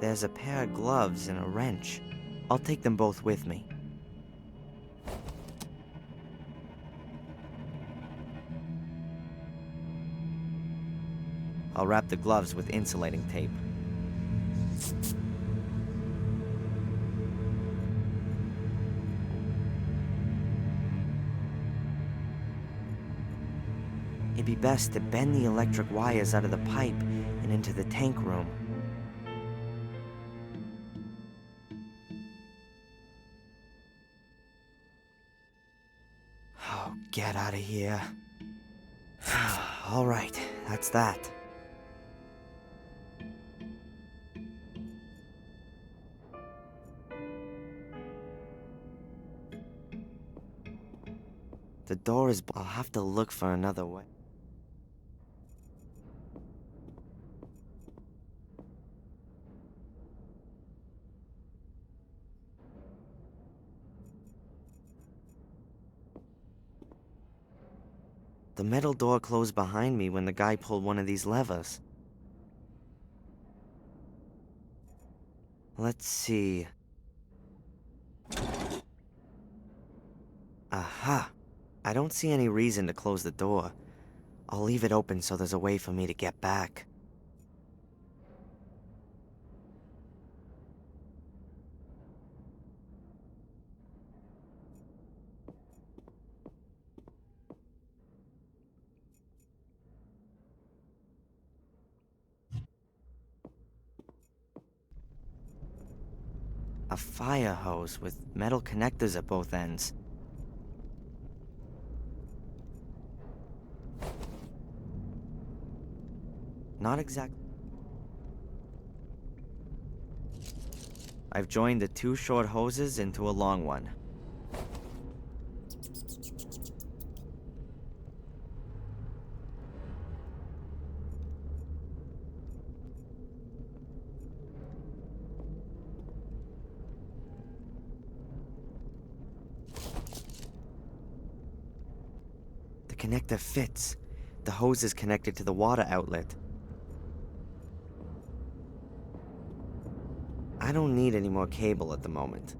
there's a pair of gloves and a wrench. I'll take them both with me. I'll wrap the gloves with insulating tape. It'd be best to bend the electric wires out of the pipe and into the tank room. Oh, get out of here. All right, that's that. The door is... I'll have to look for another way. The metal door closed behind me when the guy pulled one of these levers. Let's see. Aha! I don't see any reason to close the door. I'll leave it open so there's a way for me to get back. A fire hose with metal connectors at both ends. Not exactly. I've joined the two short hoses into a long one. The connector fits. The hose is connected to the water outlet. I don't need any more cable at the moment.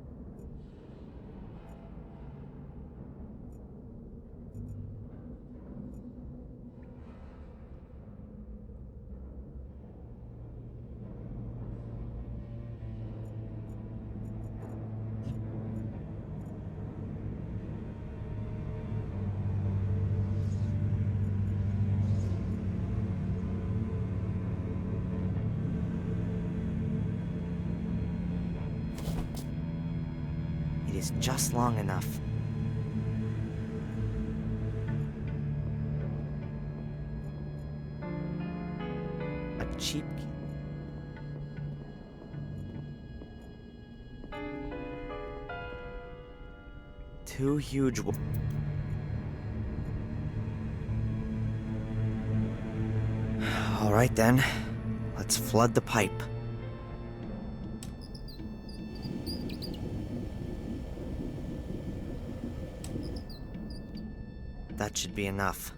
It is just long enough. A cheap key. Two huge... All right then, let's flood the pipe. That should be enough.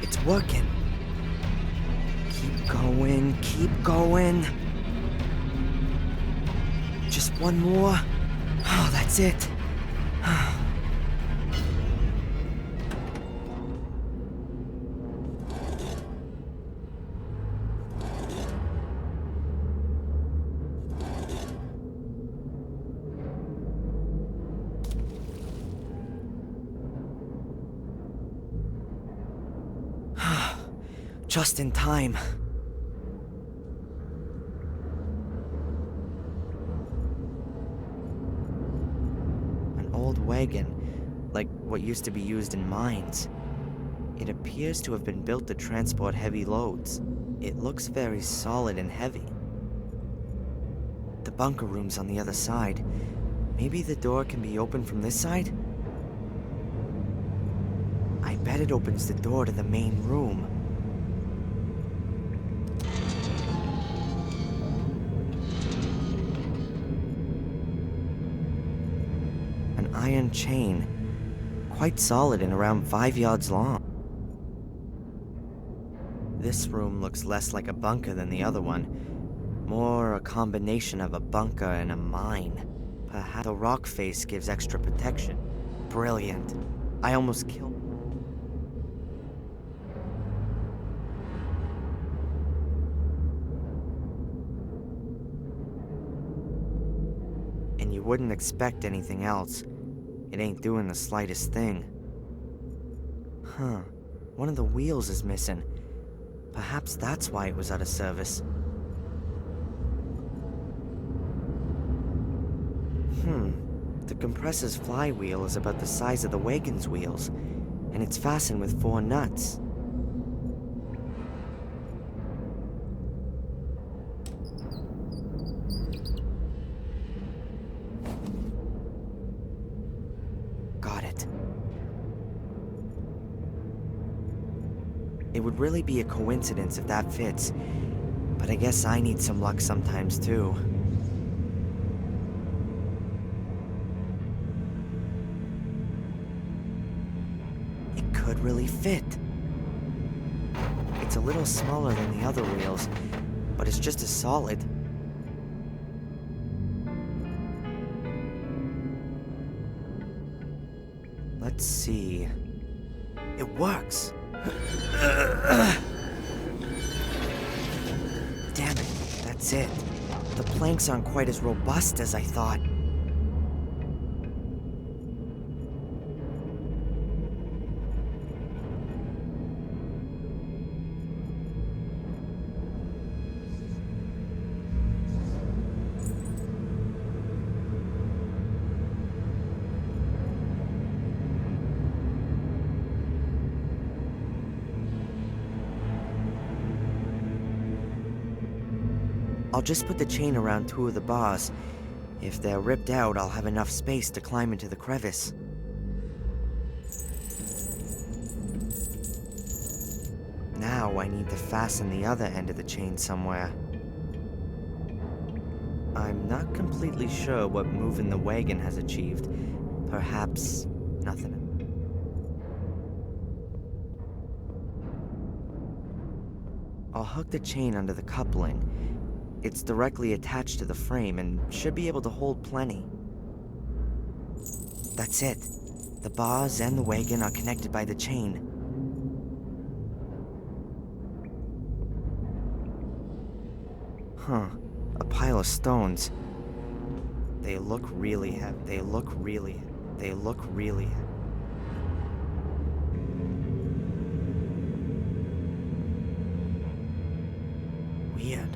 It's working. Keep going, keep going. Just one more. Oh, that's it. Just in time. old wagon, like what used to be used in mines. It appears to have been built to transport heavy loads. It looks very solid and heavy. The bunker room's on the other side. Maybe the door can be opened from this side? I bet it opens the door to the main room. An iron chain, quite solid and around 5 yards long. This room looks less like a bunker than the other one, more a combination of a bunker and a mine. Perhaps the rock face gives extra protection. Brilliant. I almost killed. And you wouldn't expect anything else. It ain't doing the slightest thing. Huh. One of the wheels is missing. Perhaps that's why it was out of service. The compressor's flywheel is about the size of the wagon's wheels, and it's fastened with 4 nuts. Got it. It would really be a coincidence if that fits, but I guess I need some luck sometimes too. It could really fit. It's a little smaller than the other wheels, but it's just as solid. Let's see. It works! Damn it, that's it. The planks aren't quite as robust as I thought. I'll just put the chain around 2 of the bars. If they're ripped out, I'll have enough space to climb into the crevice. Now I need to fasten the other end of the chain somewhere. I'm not completely sure what moving the wagon has achieved. Perhaps nothing. I'll hook the chain under the coupling. It's directly attached to the frame and should be able to hold plenty. That's it. The bars and the wagon are connected by the chain. Huh. A pile of stones. They look really heavy. They look really weird.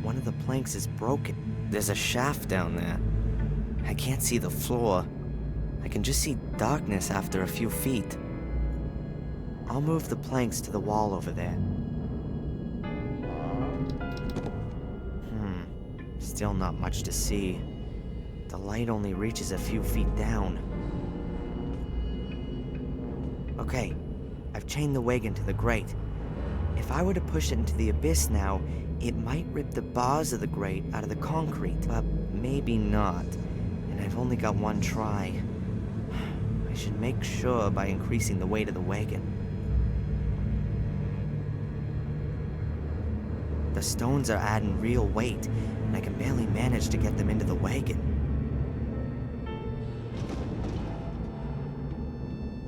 One of the planks is broken. There's a shaft down there. I can't see the floor. I can just see darkness after a few feet. I'll move the planks to the wall over there. Still not much to see. The light only reaches a few feet down. Okay, I've chained the wagon to the grate. If I were to push it into the abyss now, it might rip the bars of the grate out of the concrete, but maybe not. And I've only got one try. I should make sure by increasing the weight of the wagon. The stones are adding real weight, and I can barely manage to get them into the wagon.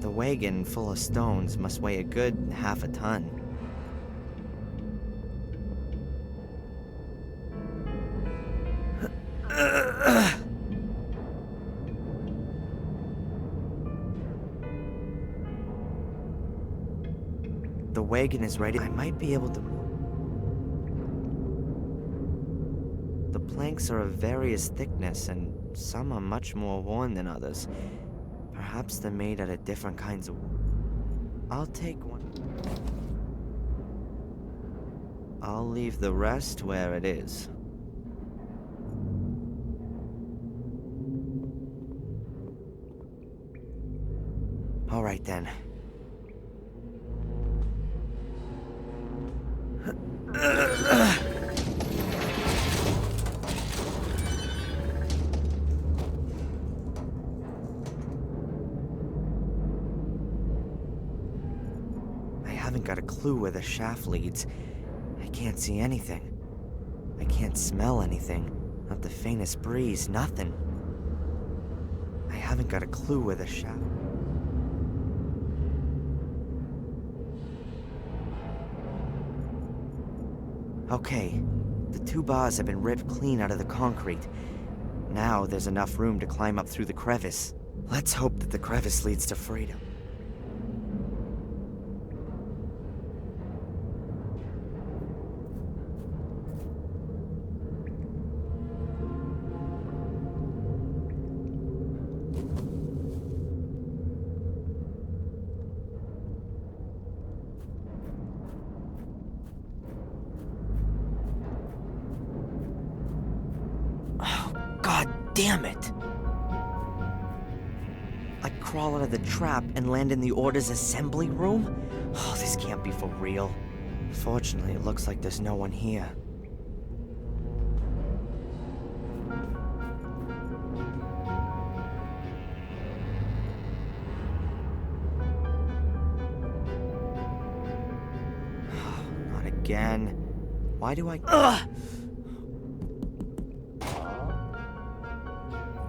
The wagon full of stones must weigh a good half a ton. The wagon is ready. I might be able to... The planks are of various thickness, and some are much more worn than others. Perhaps they're made out of different kinds of wood. I'll take one. I'll leave the rest where it is. All right then. I haven't got a clue where the shaft leads. I can't see anything. I can't smell anything. Not the faintest breeze, nothing. I haven't got a clue where the shaft... Okay, the 2 bars have been ripped clean out of the concrete. Now there's enough room to climb up through the crevice. Let's hope that the crevice leads to freedom. God damn it! I crawl out of the trap and land in the Order's assembly room? Oh, this can't be for real. Fortunately, it looks like there's no one here. Not again. Why do I... Ugh!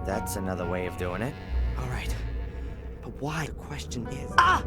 That's another way of doing it. All right. But why? The question is... Ah!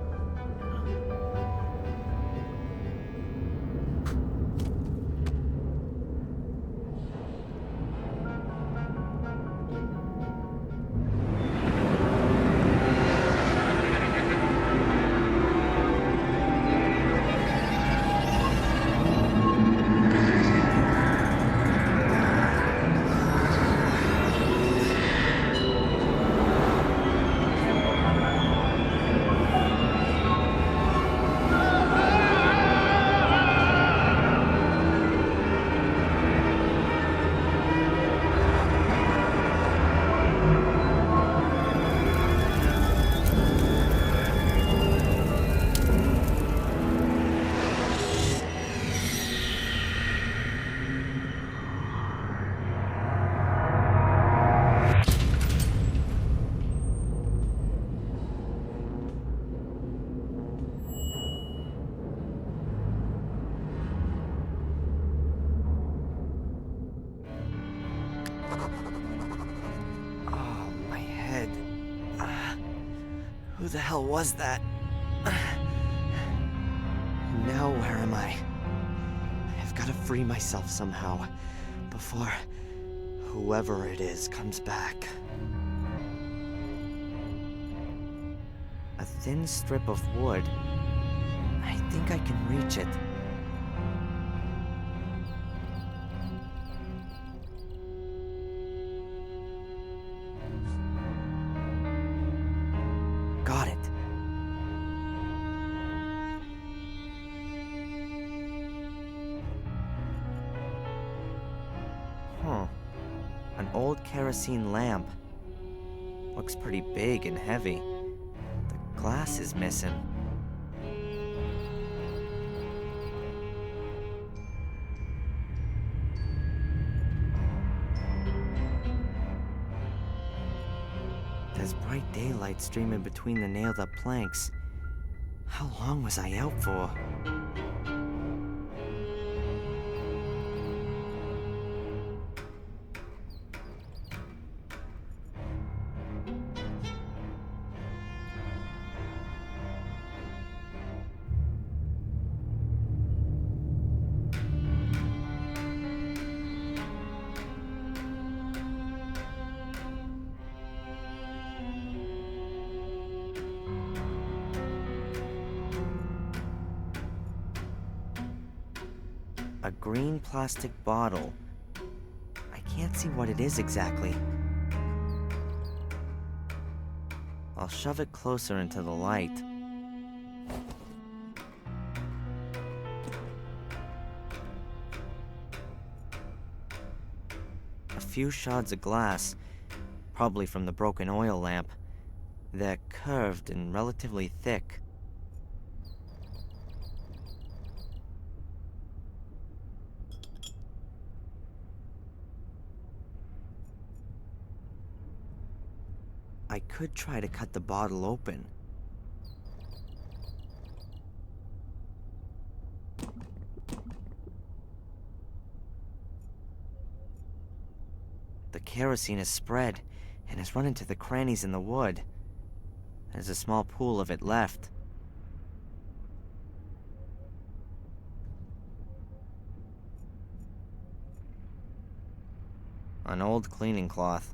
Who the hell was that? Now where am I? I've got to free myself somehow before whoever it is comes back. A thin strip of wood. I think I can reach it. Got it. An old kerosene lamp. Looks pretty big and heavy. The glass is missing. There's bright daylight streaming between the nailed-up planks. How long was I out for? A green plastic bottle. I can't can't see what it is exactly. I'll shove it closer into the light. A few shards of glass, probably from the broken oil lamp. They're curved and relatively thick. I could try to cut the bottle open. The kerosene is spread and has run into the crannies in the wood. There's a small pool of it left. An old cleaning cloth.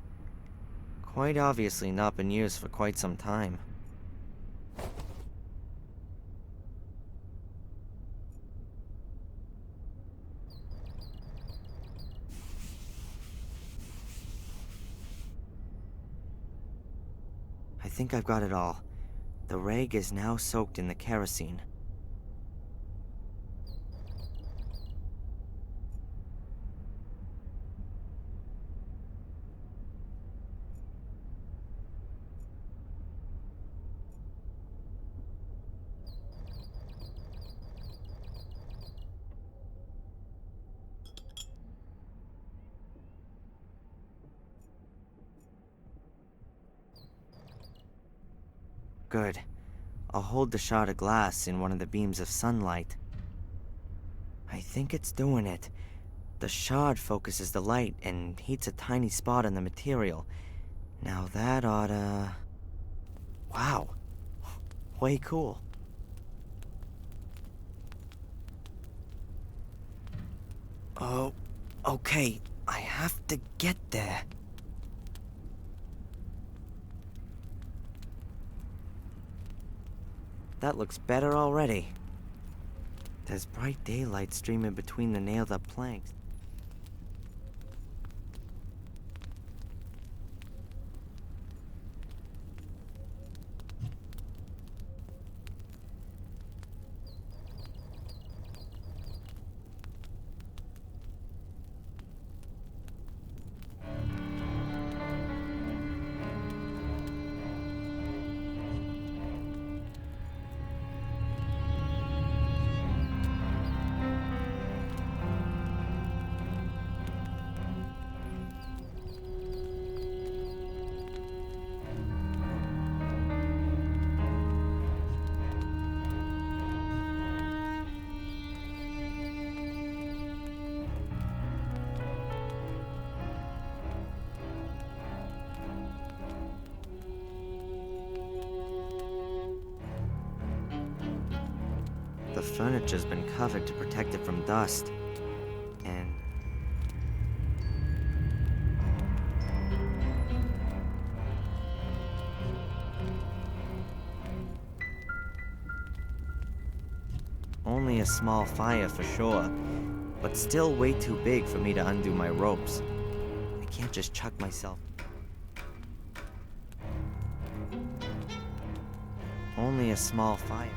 Quite obviously not been used for quite some time. I think I've got it all. The rag is now soaked in the kerosene. Good. I'll hold the shard of glass in one of the beams of sunlight. I think it's doing it. The shard focuses the light and heats a tiny spot on the material. Now that oughta... Wow. Way cool. Oh, okay. I have to get there. That looks better already. There's bright daylight streaming between the nailed-up planks. The furniture's been covered to protect it from dust. And... only a small fire for sure, but still way too big for me to undo my ropes. I can't just chuck myself. Only a small fire.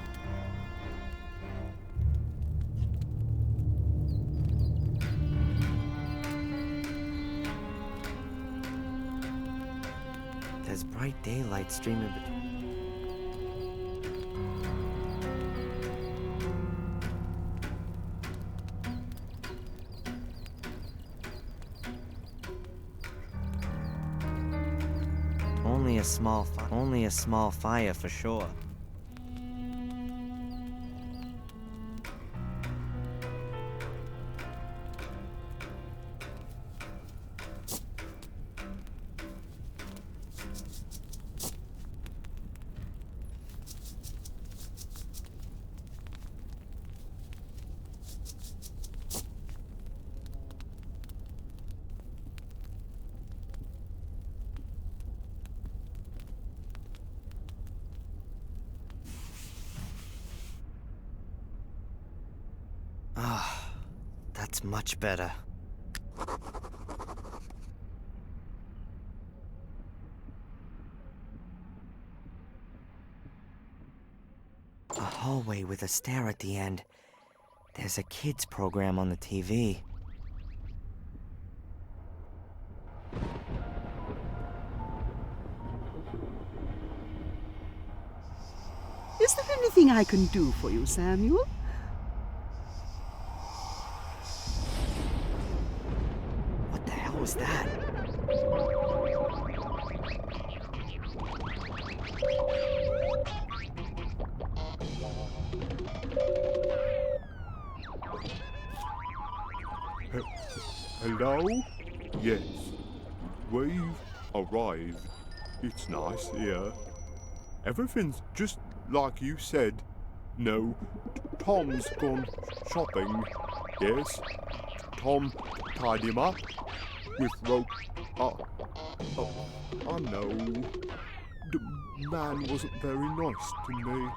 There's bright daylight streaming between... Only a small fire for sure. Ah, that's much better. hallway with a stair at the end. There's a kids program on the TV. Is there anything I can do for you, Samuel? What the hell was that? Hello? Yes. We've arrived. It's nice here. Everything's just like you said. No, Tom's gone shopping. Yes. Tom tied him up with rope. I know. The man wasn't very nice to me.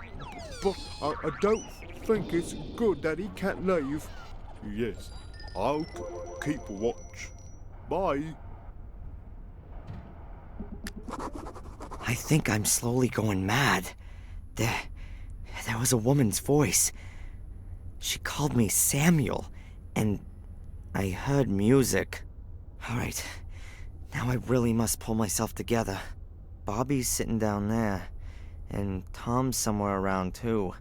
But I don't think it's good that he can't leave. Yes, I'll keep watch. Bye. I think I'm slowly going mad. There was a woman's voice. She called me Samuel, and I heard music. All right, now I really must pull myself together. Bobby's sitting down there, and Tom's somewhere around too.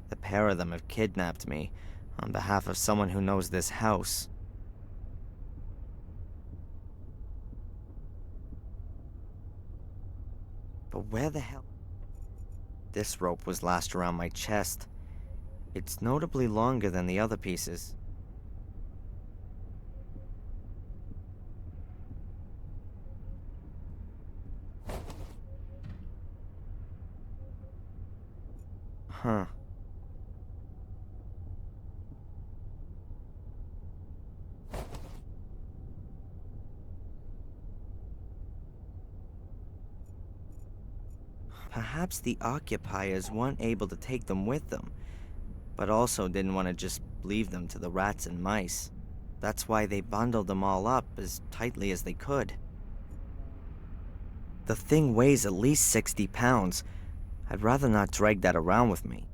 The pair of them have kidnapped me on behalf of someone who knows this house. But where the hell? This rope was lashed around my chest. It's notably longer than the other pieces. Huh. Perhaps the occupiers weren't able to take them with them, but also didn't want to just leave them to the rats and mice. That's why they bundled them all up as tightly as they could. The thing weighs at least 60 pounds. I'd rather not drag that around with me.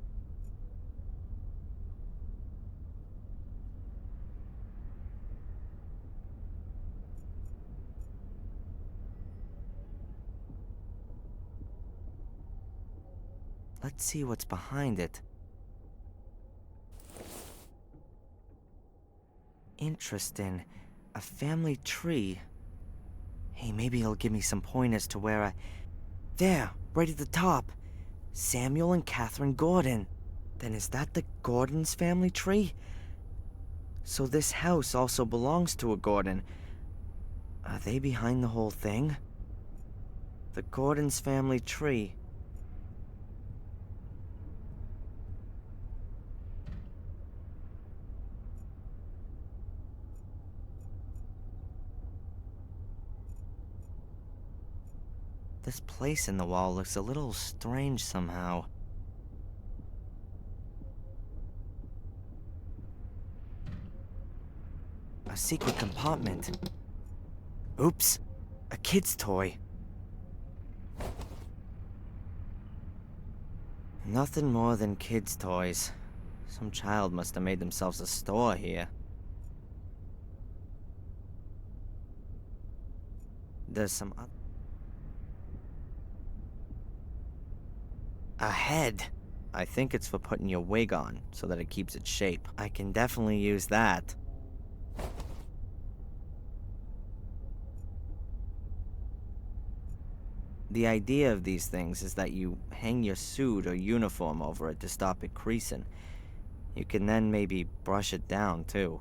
Let's see what's behind it. Interesting. A family tree. Hey, maybe he'll give me some pointers to where I... There, right at the top. Samuel and Catherine Gordon. Then is that the Gordon's family tree? So this house also belongs to a Gordon. Are they behind the whole thing? The Gordon's family tree. This place in the wall looks a little strange somehow. A secret compartment. Oops, a kid's toy. Nothing more than kids' toys. Some child must have made themselves a store here. There's some other... A head. I think it's for putting your wig on, so that it keeps its shape. I can definitely use that. The idea of these things is that you hang your suit or uniform over it to stop it creasing. You can then maybe brush it down, too.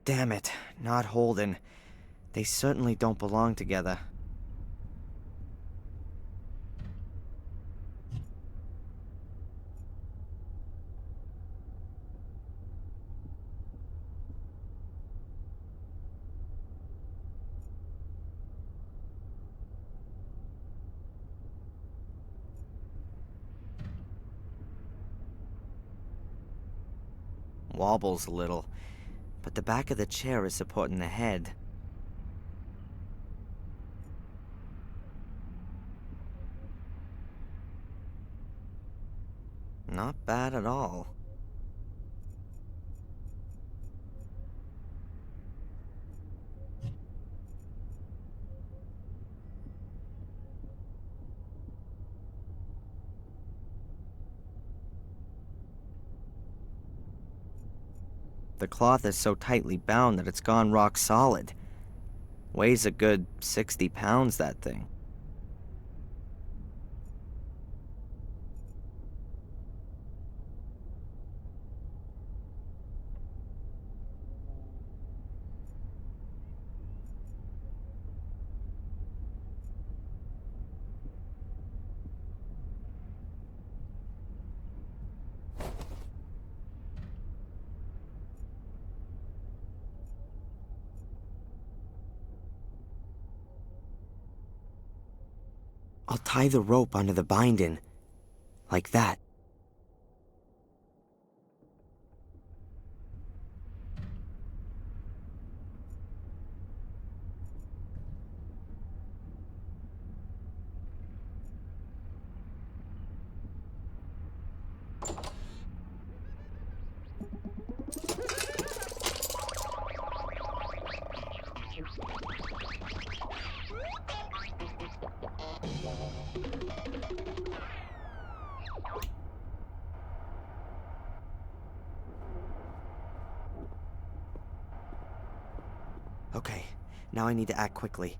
Damn it, not holding. They certainly don't belong together. Wobbles a little. but the back of the chair is supporting the head. Not bad at all. The cloth is so tightly bound that it's gone rock solid. Weighs a good 60 pounds, that thing. I'll tie the rope onto the binding, like that. Okay, now I need to act quickly.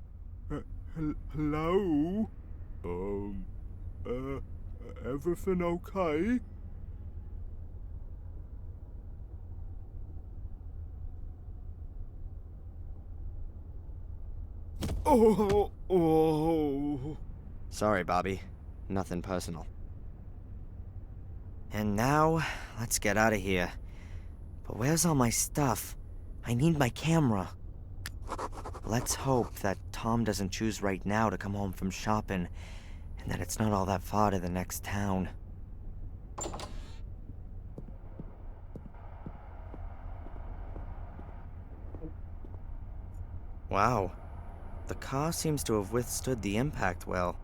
Hello? Everything okay? Oh. Sorry, Bobby. Nothing personal. And now, let's get out of here. But where's all my stuff? I need my camera. Let's hope that Tom doesn't choose right now to come home from shopping, and that it's not all that far to the next town. Wow. The car seems to have withstood the impact well.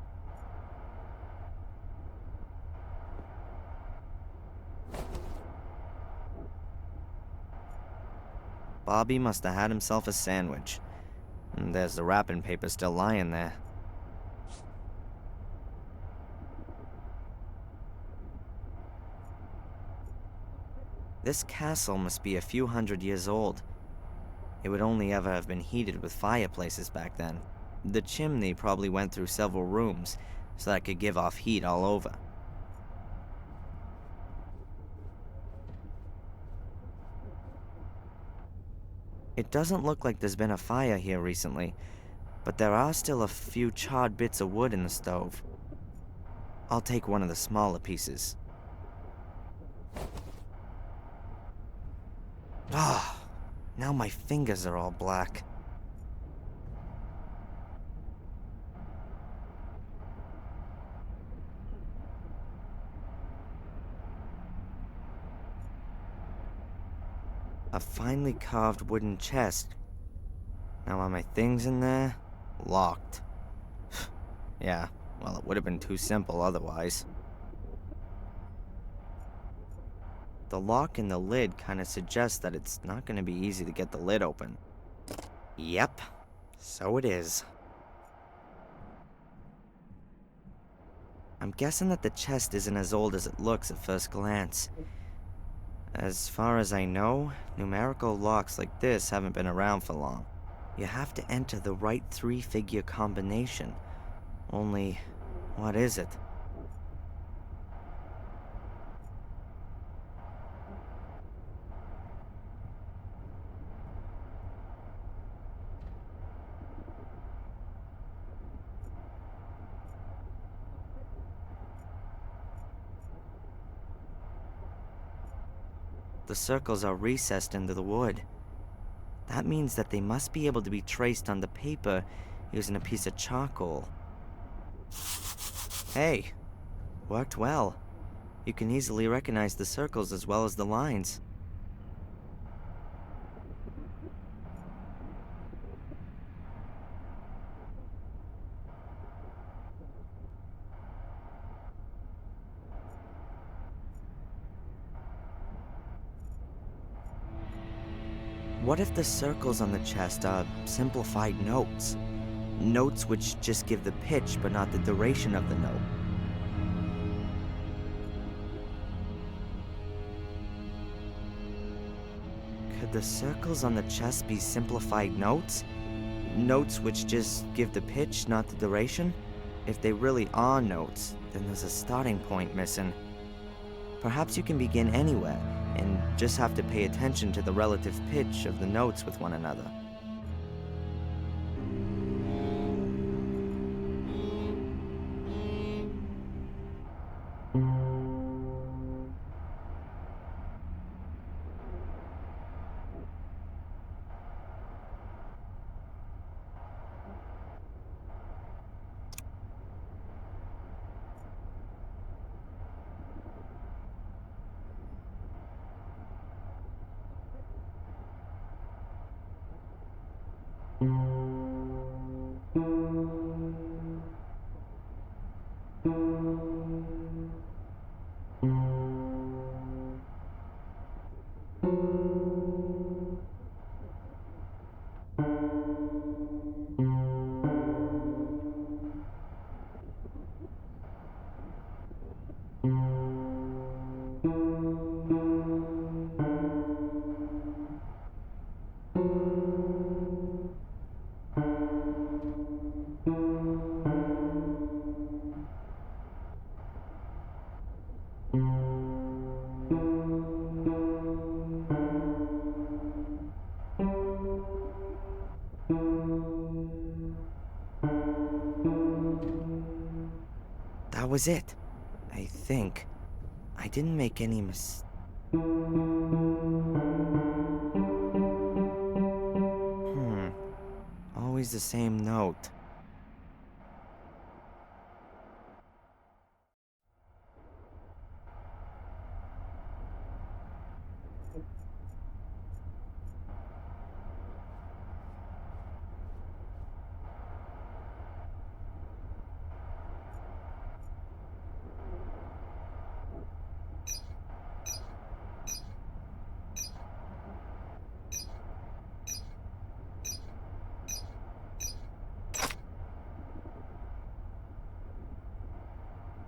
Bobby must have had himself a sandwich. And there's the wrapping paper still lying there. This castle must be a few hundred years old. It would only ever have been heated with fireplaces back then. The chimney probably went through several rooms, so that it could give off heat all over. It doesn't look like there's been a fire here recently, but there are still a few charred bits of wood in the stove. I'll take one of the smaller pieces. Ah, now my fingers are all black. A finely carved wooden chest. Now are my things in there? Locked. Yeah, well, it would have been too simple otherwise. The lock in the lid kind of suggests that it's not going to be easy to get the lid open. Yep, so it is. I'm guessing that the chest isn't as old as it looks at first glance. As far as I know, numerical locks like this haven't been around for long. You have to enter the right 3-figure combination. Only, what is it? The circles are recessed into the wood. That means that they must be able to be traced on the paper using a piece of charcoal. Hey, worked well. You can easily recognize the circles as well as the lines. What if the circles on the chest are simplified notes? Notes which just give the pitch but not the duration of the note. Could the circles on the chest be simplified notes? Notes which just give the pitch, not the duration? If they really are notes, then there's a starting point missing. Perhaps you can begin anywhere, and just have to pay attention to the relative pitch of the notes with one another. That was it. I think. I didn't make any Always the same note.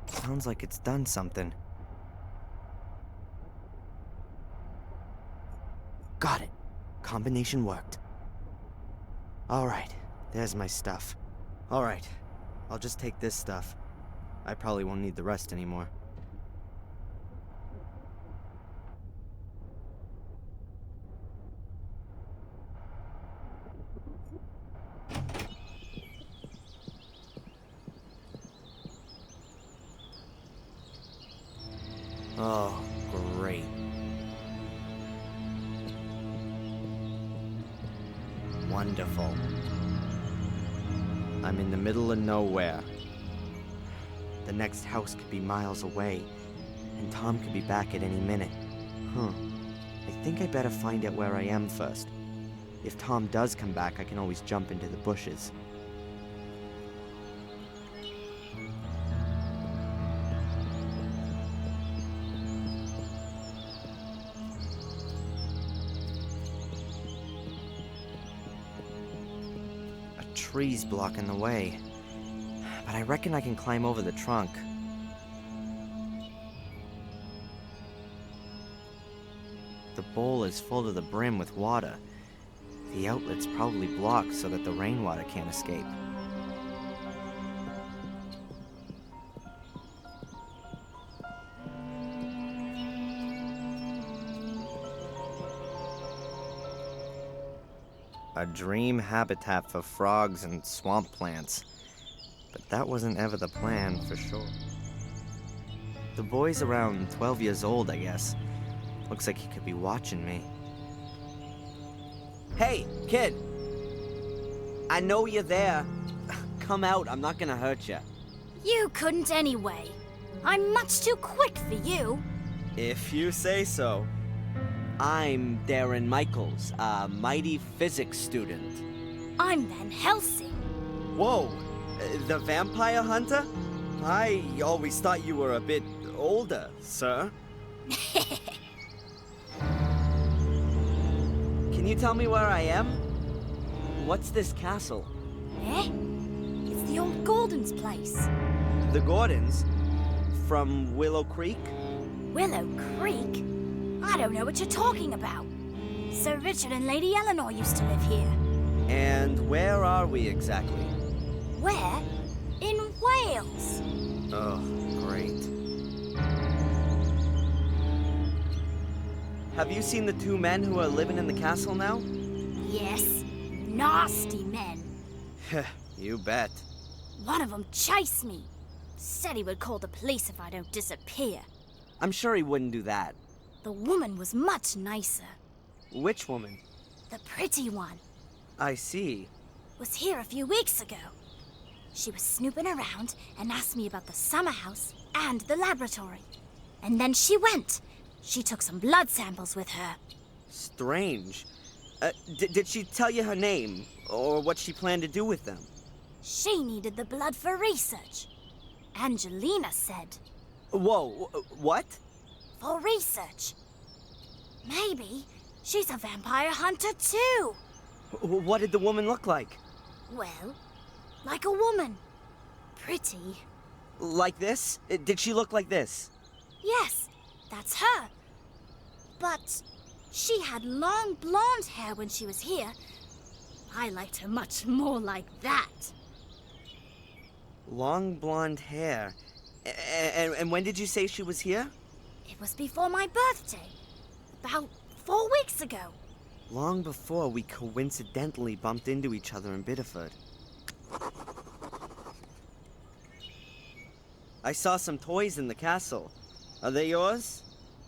Sounds like it's done something. Got it. Combination worked. Alright, there's my stuff. Alright, I'll just take this stuff. I probably won't need the rest anymore. Oh, great. Wonderful. I'm in the middle of nowhere. The next house could be miles away, and Tom could be back at any minute. I think I better find out where I am first. If Tom does come back, I can always jump into the bushes. Trees blocking the way, but I reckon I can climb over the trunk. The bowl is full to the brim with water. The outlet's probably blocked so that the rainwater can't escape. A dream habitat for frogs and swamp plants. But that wasn't ever the plan, for sure. The boy's around 12 years old, I guess. Looks like he could be watching me. Hey, kid! I know you're there. Come out, I'm not gonna hurt you. You couldn't anyway. I'm much too quick for you. If you say so. I'm Darren Michaels, a mighty physics student. I'm Van Helsing. Whoa, the vampire hunter? I always thought you were a bit older, sir. Can you tell me where I am? What's this castle? Eh? It's the old Gordon's place. The Gordons? From Willow Creek? Willow Creek? I don't know what you're talking about. Sir Richard and Lady Eleanor used to live here. And where are we exactly? Where? In Wales. Oh, great. Have you seen the two men who are living in the castle now? Yes, nasty men. You bet. One of them chased me. Said he would call the police if I don't disappear. I'm sure he wouldn't do that. The woman was much nicer. Which woman? The pretty one. I see. Was here a few weeks ago. She was snooping around and asked me about the summer house and the laboratory. And then she went. She took some blood samples with her. Strange. Did she tell you her name, or what she planned to do with them? She needed the blood for research. Angelina said. Whoa, what? For research. Maybe she's a vampire hunter too. What did the woman look like? Well, like a woman. Pretty. Like this? Did she look like this? Yes, that's her. But she had long blonde hair when she was here. I liked her much more like that. Long blonde hair. And when did you say she was here? It was before my birthday. About 4 weeks ago. Long before we coincidentally bumped into each other in Biddeford. I saw some toys in the castle. Are they yours?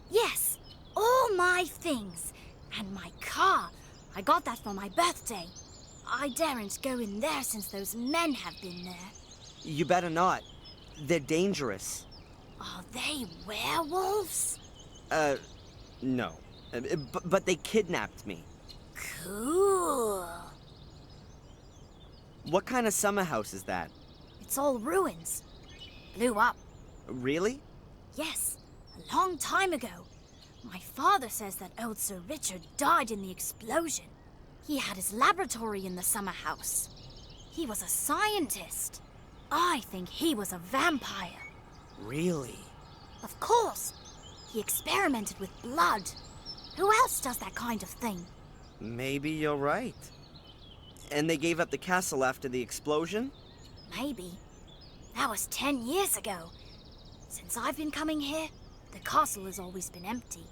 Yes, all my things. And my car. I got that for my birthday. I daren't go in there since those men have been there. You better not. They're dangerous. Are they werewolves? No. But they kidnapped me. Cool. What kind of summer house is that? It's all ruins. Blew up. Really? Yes, a long time ago. My father says that old Sir Richard died in the explosion. He had his laboratory in the summer house. He was a scientist. I think he was a vampire. Really? Of course. He experimented with blood. Who else does that kind of thing? Maybe you're right. And they gave up the castle after the explosion? Maybe. That was 10 years ago. Since I've been coming here, the castle has always been empty.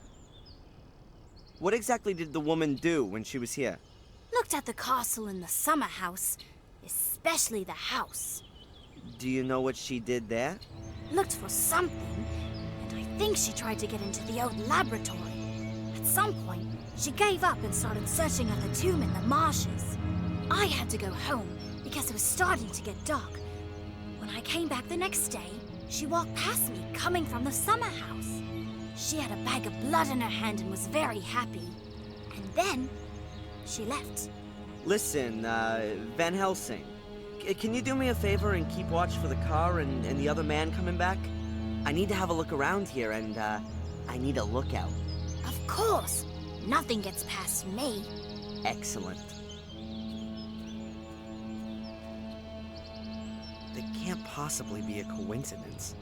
What exactly did the woman do when she was here? Looked at the castle and the summer house, especially the house. Do you know what she did there? Looked for something, and I think she tried to get into the old laboratory. At some point, she gave up and started searching at the tomb in the marshes. I had to go home because it was starting to get dark. When I came back the next day, she walked past me coming from the summer house. She had a bag of blood in her hand and was very happy. And then, she left. Listen, Van Helsing. Can you do me a favor and keep watch for the car and the other man coming back? I need to have a look around here and, I need a lookout. Of course. Nothing gets past me. Excellent. That can't possibly be a coincidence.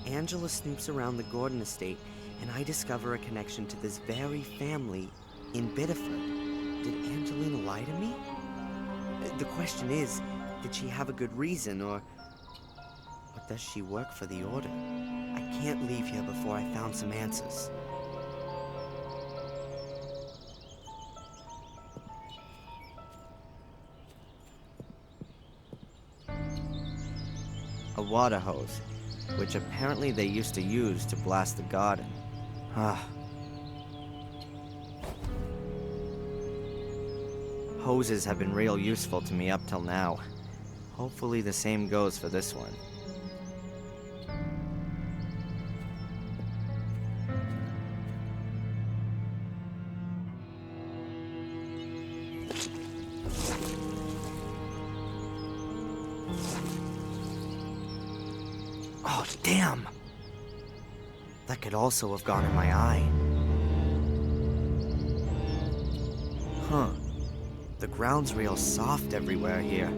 Angela snoops around the Gordon estate, and I discover a connection to this very family in Biddeford. Did Angelina lie to me? The question is, did she have a good reason, or does she work for the Order? I can't leave here before I found some answers. A water hose, which apparently they used to use to blast the garden. Hoses have been real useful to me up till now. Hopefully the same goes for this one. Oh, damn! That could also have gone in my eye. Huh. ground's real soft everywhere here.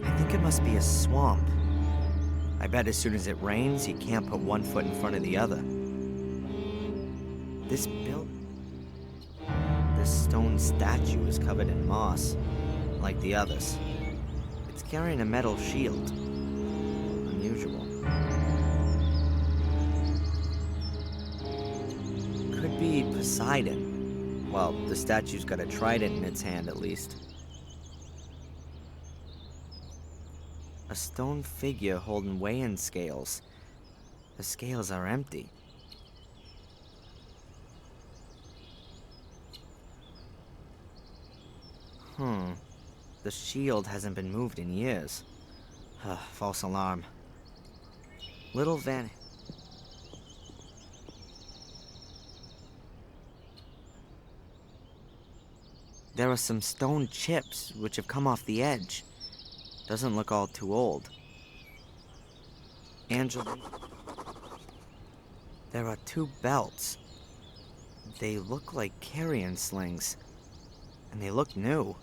I think it must be a swamp. I bet as soon as it rains, you can't put one foot in front of the other. This stone statue is covered in moss, like the others. It's carrying a metal shield. Unusual. Could be Poseidon. Well, the statue's got a trident in its hand, at least. A stone figure holding weighing scales. The scales are empty. The shield hasn't been moved in years. False alarm. Little Van... There are some stone chips which have come off the edge. Doesn't look all too old. Angela... There are 2 belts. They look like carrion slings. And they look new.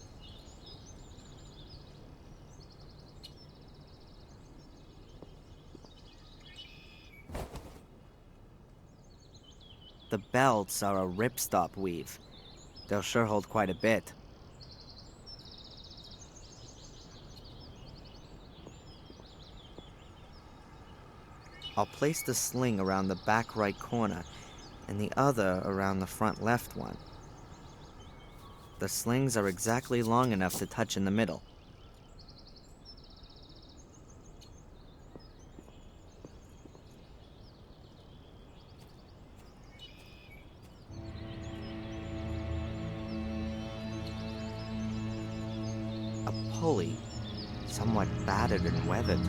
The belts are a ripstop weave. They'll sure hold quite a bit. I'll place the sling around the back right corner and the other around the front left one. The slings are exactly long enough to touch in the middle. A pulley, somewhat battered and weathered,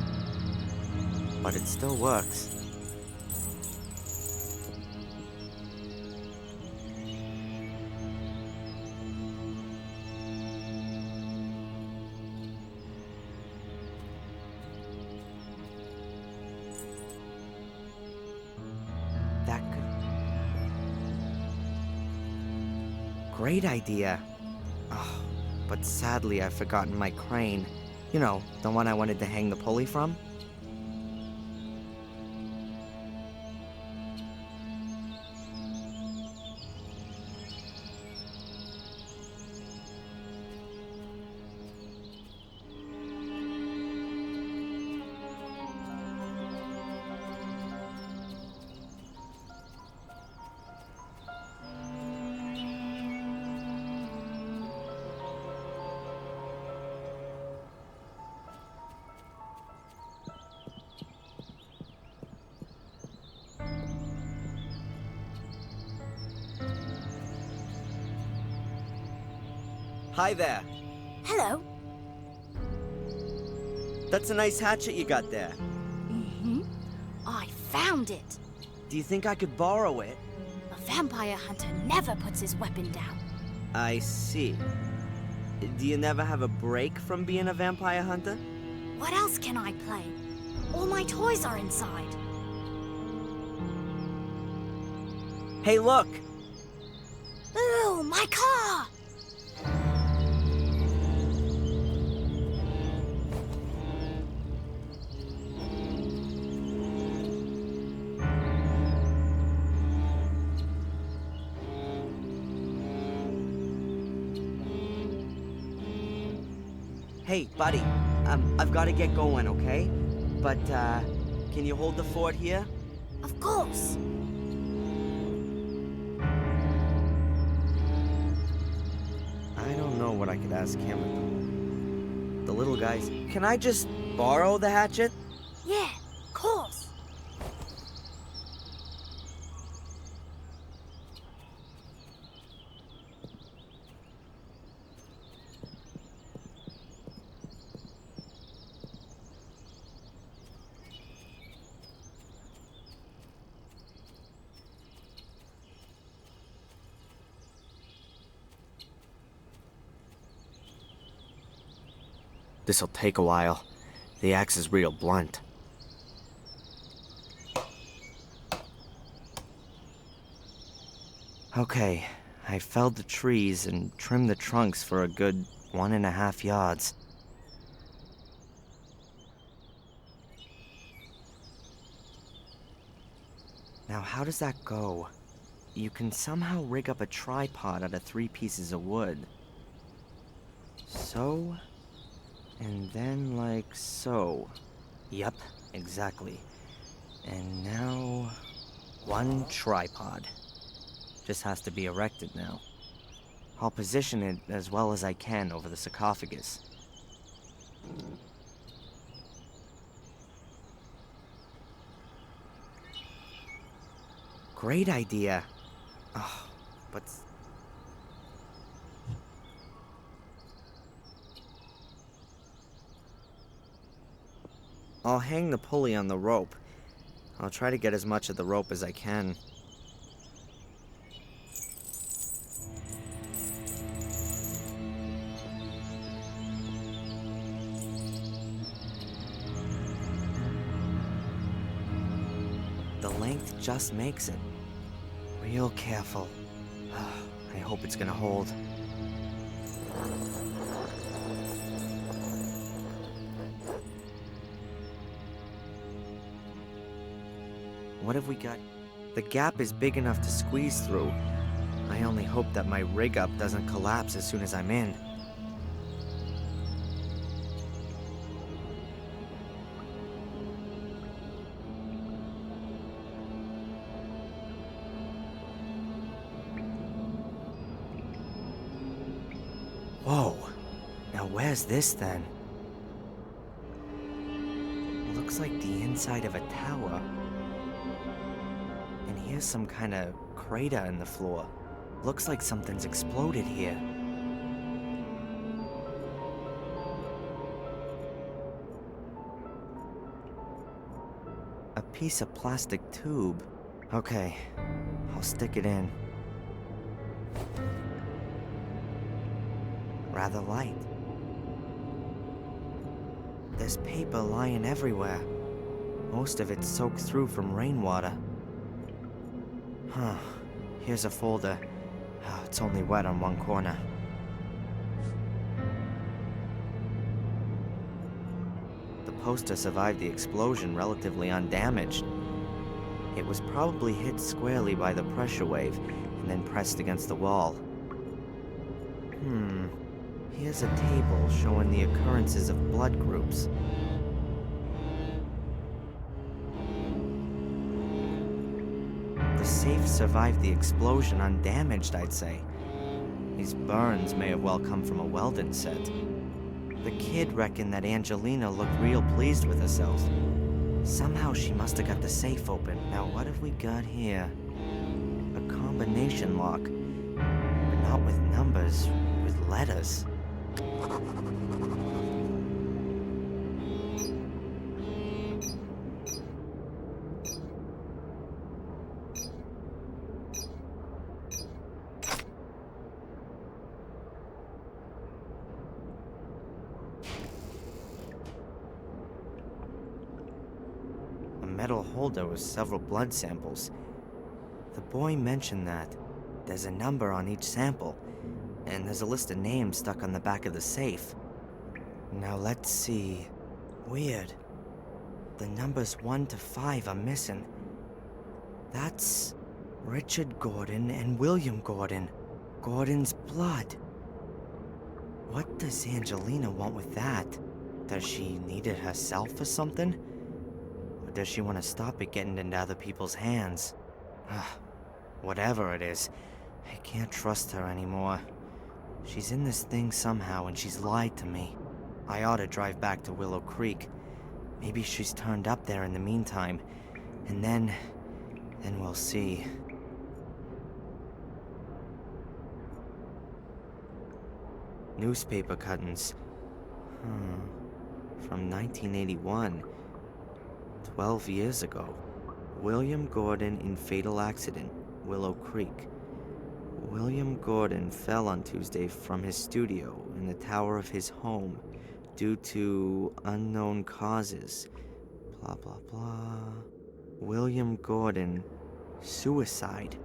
but it still works. Great idea. Oh, but sadly I've forgotten my crane. You know, the one I wanted to hang the pulley from. Hi there. Hello. That's a nice hatchet you got there. Mm-hmm. I found it. Do you think I could borrow it? A vampire hunter never puts his weapon down. I see. Do you never have a break from being a vampire hunter? What else can I play? All my toys are inside. Hey, look! Ooh, my car! Hey, buddy, I've got to get going, okay? But, can you hold the fort here? Of course. I don't know what I could ask him. The little guys... Can I just borrow the hatchet? Yeah, of course. This'll take a while. The axe is real blunt. Okay, I felled the trees and trimmed the trunks for a good 1.5 yards. Now, how does that go? You can somehow rig up a tripod out of 3 pieces of wood. So, and then like so. Yup, exactly. And now, 1 tripod. Just has to be erected now. I'll position it as well as I can over the sarcophagus. Great idea. Oh, but... I'll hang the pulley on the rope. I'll try to get as much of the rope as I can. The length just makes it. Real careful. I hope it's gonna hold. What have we got? The gap is big enough to squeeze through. I only hope that my rig up doesn't collapse as soon as I'm in. Whoa. Now where's this then? Looks like the inside of a tower. And here's some kind of crater in the floor. Looks like something's exploded here. A piece of plastic tube. Okay, I'll stick it in. Rather light. There's paper lying everywhere. Most of it's soaked through from rainwater. Huh. Here's a folder. Oh, it's only wet on one corner. The poster survived the explosion relatively undamaged. It was probably hit squarely by the pressure wave and then pressed against the wall. Here's a table showing the occurrences of blood groups. The safe survived the explosion undamaged, I'd say. These burns may have well come from a welding set. The kid reckoned that Angelina looked real pleased with herself. Somehow she must have got the safe open. Now what have we got here? A combination lock. But not with numbers, with letters. A metal holder with several blood samples. The boy mentioned that. There's a number on each sample, and there's a list of names stuck on the back of the safe. Now let's see. Weird. The numbers 1 to 5 are missing. That's Richard Gordon and William Gordon. Gordon's blood. What does Angelina want with that? Does she need it herself or something? Or does she want to stop it getting into other people's hands? Whatever it is, I can't trust her anymore. She's in this thing somehow and she's lied to me. I ought to drive back to Willow Creek. Maybe she's turned up there in the meantime. And then we'll see. Newspaper cuttings. From 1981. 12 years ago. William Gordon in fatal accident, Willow Creek. William Gordon fell on Tuesday from his studio in the tower of his home due to unknown causes. Blah, blah, blah. William Gordon, suicide.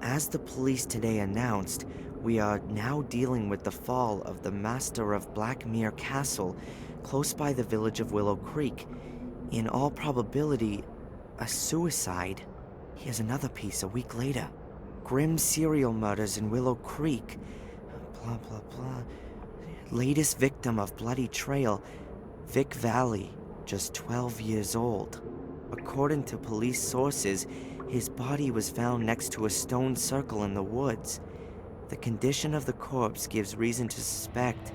As the police today announced, We are now dealing with the fall of the Master of Blackmere Castle, close by the village of Willow Creek. In all probability, a suicide. Here's another piece a week later. Grim serial murders in Willow Creek. Blah, blah, blah. Latest victim of bloody trail, Vic Valley, just 12 years old. According to police sources, his body was found next to a stone circle in the woods. The condition of the corpse gives reason to suspect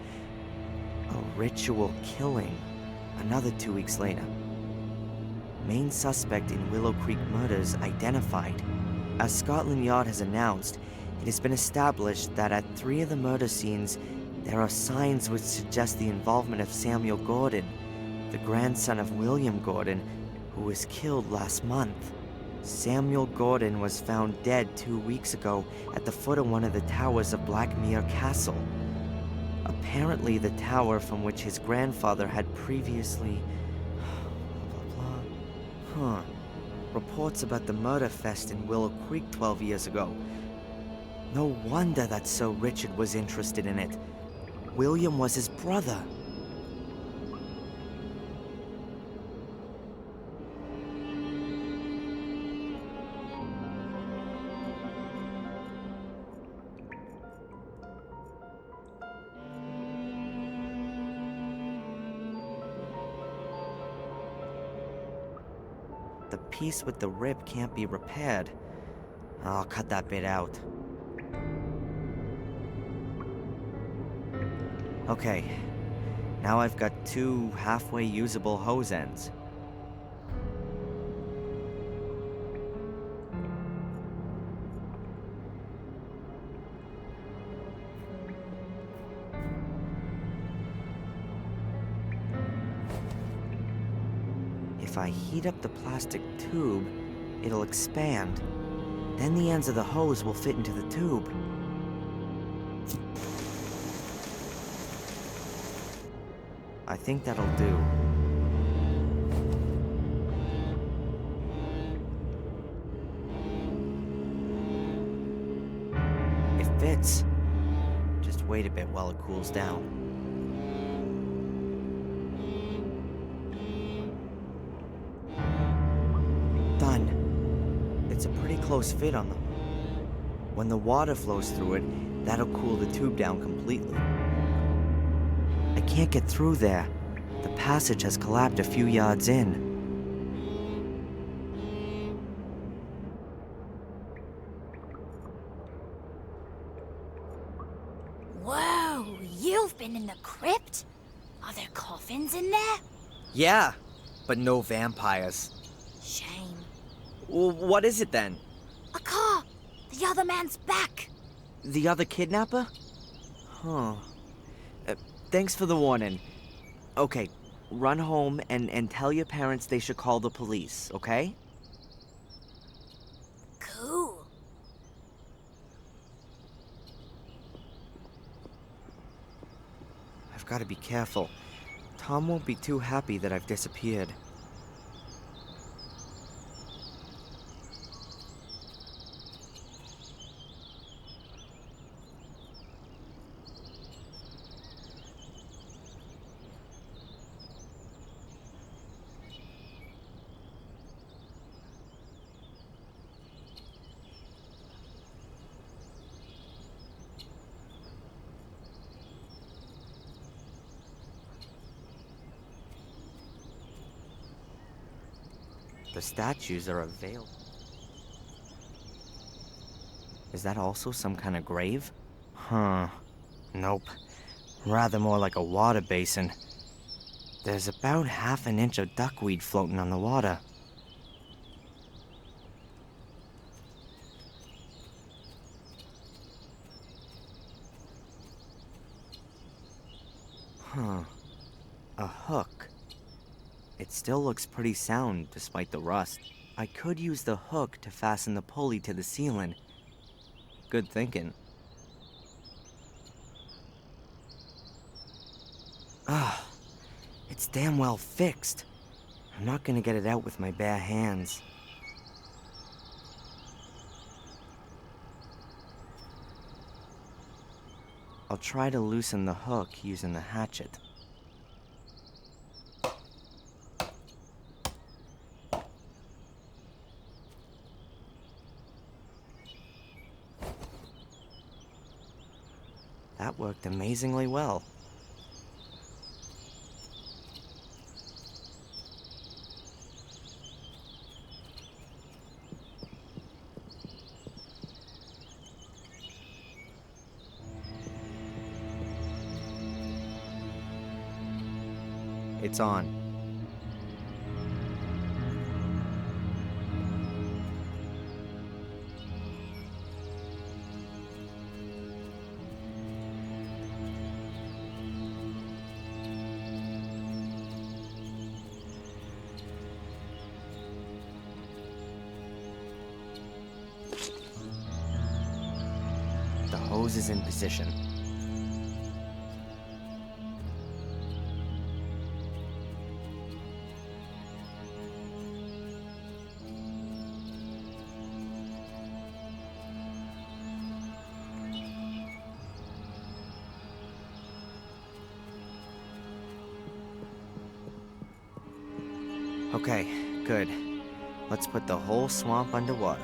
a ritual killing. Another 2 weeks later. Main suspect in Willow Creek murders identified. As Scotland Yard has announced, it has been established that at 3 of the murder scenes, there are signs which suggest the involvement of Samuel Gordon, the grandson of William Gordon, who was killed last month. Samuel Gordon was found dead 2 weeks ago at the foot of one of the towers of Blackmere Castle. Apparently the tower from which his grandfather had previously... blah, blah, blah. Reports about the murder fest in Willow Creek 12 years ago. No wonder that Sir Richard was interested in it. William was his brother. The piece with the rip can't be repaired. I'll cut that bit out. Okay, now I've got 2 halfway usable hose ends. If I heat up the plastic tube, it'll expand. Then the ends of the hose will fit into the tube. I think that'll do. It fits. Just wait a bit while it cools down. Done. It's a pretty close fit on them. When the water flows through it, that'll cool the tube down completely. I can't get through there. The passage has collapsed a few yards in. Whoa, you've been in the crypt? Are there coffins in there? Yeah, but no vampires. Shame. Well, what is it then? A car! The other man's back! The other kidnapper? Huh. Thanks for the warning. Okay, run home and tell your parents they should call the police, okay? Cool. I've got to be careful. Tom won't be too happy that I've disappeared. The statues are available. Is that also some kind of grave? Huh. Nope. Rather more like a water basin. There's about half an inch of duckweed floating on the water. Huh. A hook. It still looks pretty sound despite the rust. I could use the hook to fasten the pulley to the ceiling. Good thinking. Ah, it's damn well fixed. I'm not gonna get it out with my bare hands. I'll try to loosen the hook using the hatchet. That worked amazingly well. It's on. The hose is in position. Okay, good. Let's put the whole swamp underwater.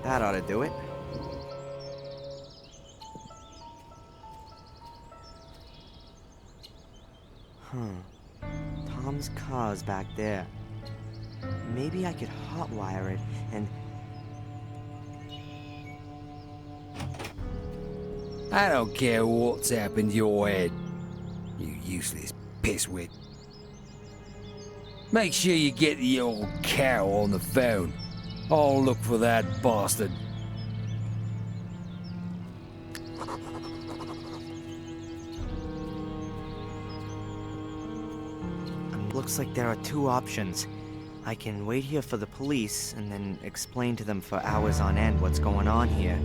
That ought to do it. Tom's car's back there. Maybe I could hotwire it and... I don't care what's happened to your head, you useless pisswit. Make sure you get the old cow on the phone. I'll look for that bastard. Looks like there are two options. I can wait here for the police and then explain to them for hours on end what's going on here.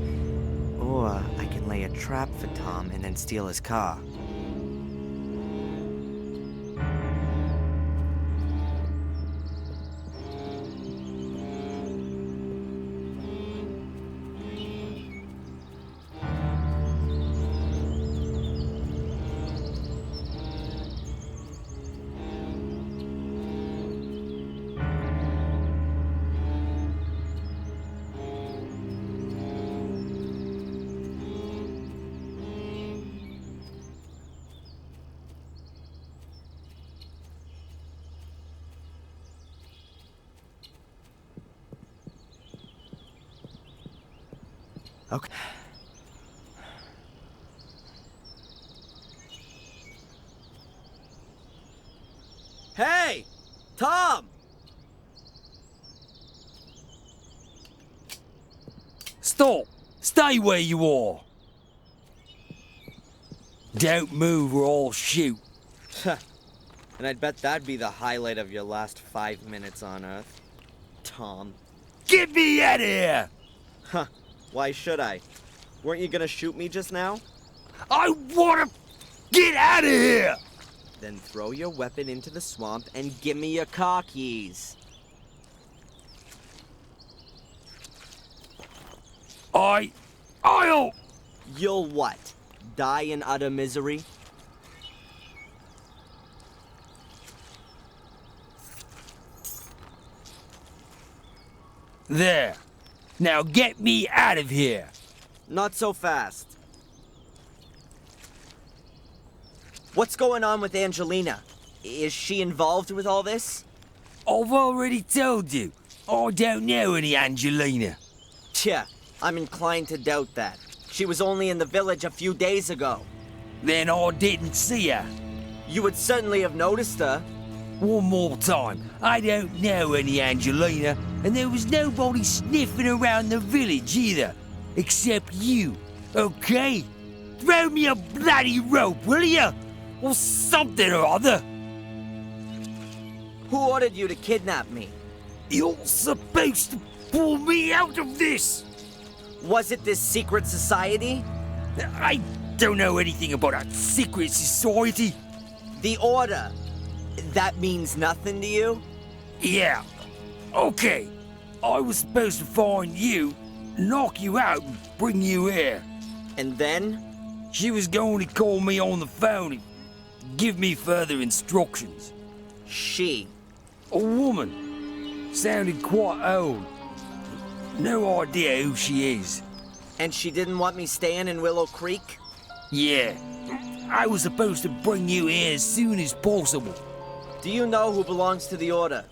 Or I can lay a trap for Tom and then steal his car. Okay. Hey! Tom! Stop! Stay where you are! Don't move or I'll shoot. And I'd bet that'd be the highlight of your last 5 minutes on Earth. Tom. Get me out of here! Huh. Why should I? Weren't you gonna shoot me just now? I wanna get out of here! Then throw your weapon into the swamp and give me your car keys. I'll... You'll what? Die in utter misery? There. Now get me out of here. Not so fast. What's going on with Angelina? Is she involved with all this? I've already told you. I don't know any Angelina. Tja, I'm inclined to doubt that. She was only in the village a few days ago. Then I didn't see her. You would certainly have noticed her. One more time. I don't know any Angelina, and there was nobody sniffing around the village either. Except you, okay? Throw me a bloody rope, will you? Or something or other. Who ordered you to kidnap me? You're supposed to pull me out of this. Was it this secret society? I don't know anything about a secret society. The Order. That means nothing to you? Yeah. Okay, I was supposed to find you, knock you out, and bring you here. And then? She was going to call me on the phone and give me further instructions. She. A woman. Sounded quite old. No idea who she is. And she didn't want me staying in Willow Creek? Yeah. I was supposed to bring you here as soon as possible. Do you know who belongs to the Order?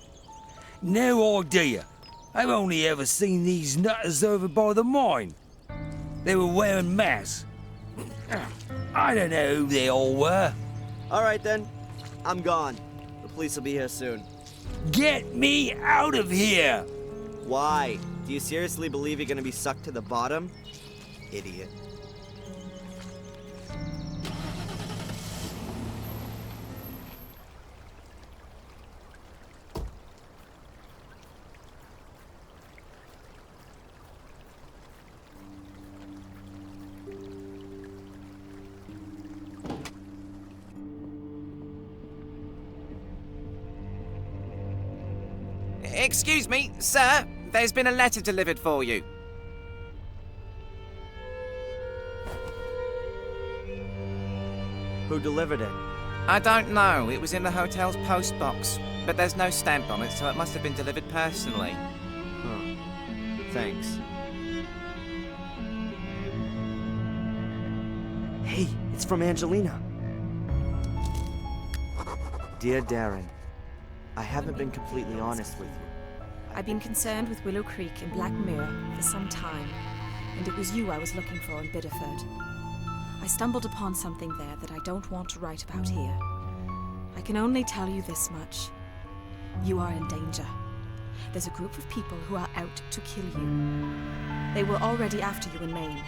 No idea. I've only ever seen these nutters over by the mine. They were wearing masks. I don't know who they all were. All right then. I'm gone. The police will be here soon. Get me out of here! Why? Do you seriously believe you're gonna be sucked to the bottom? Idiot. Excuse me, sir. There's been a letter delivered for you. Who delivered it? I don't know. It was in the hotel's post box. But there's no stamp on it, so it must have been delivered personally. Huh. Thanks. Hey, it's from Angelina. Dear Darren, I haven't been completely honest with you. I've been concerned with Willow Creek in Black Mirror for some time, and it was you I was looking for in Biddeford. I stumbled upon something there that I don't want to write about here. I can only tell you this much. You are in danger. There's a group of people who are out to kill you. They were already after you in Maine.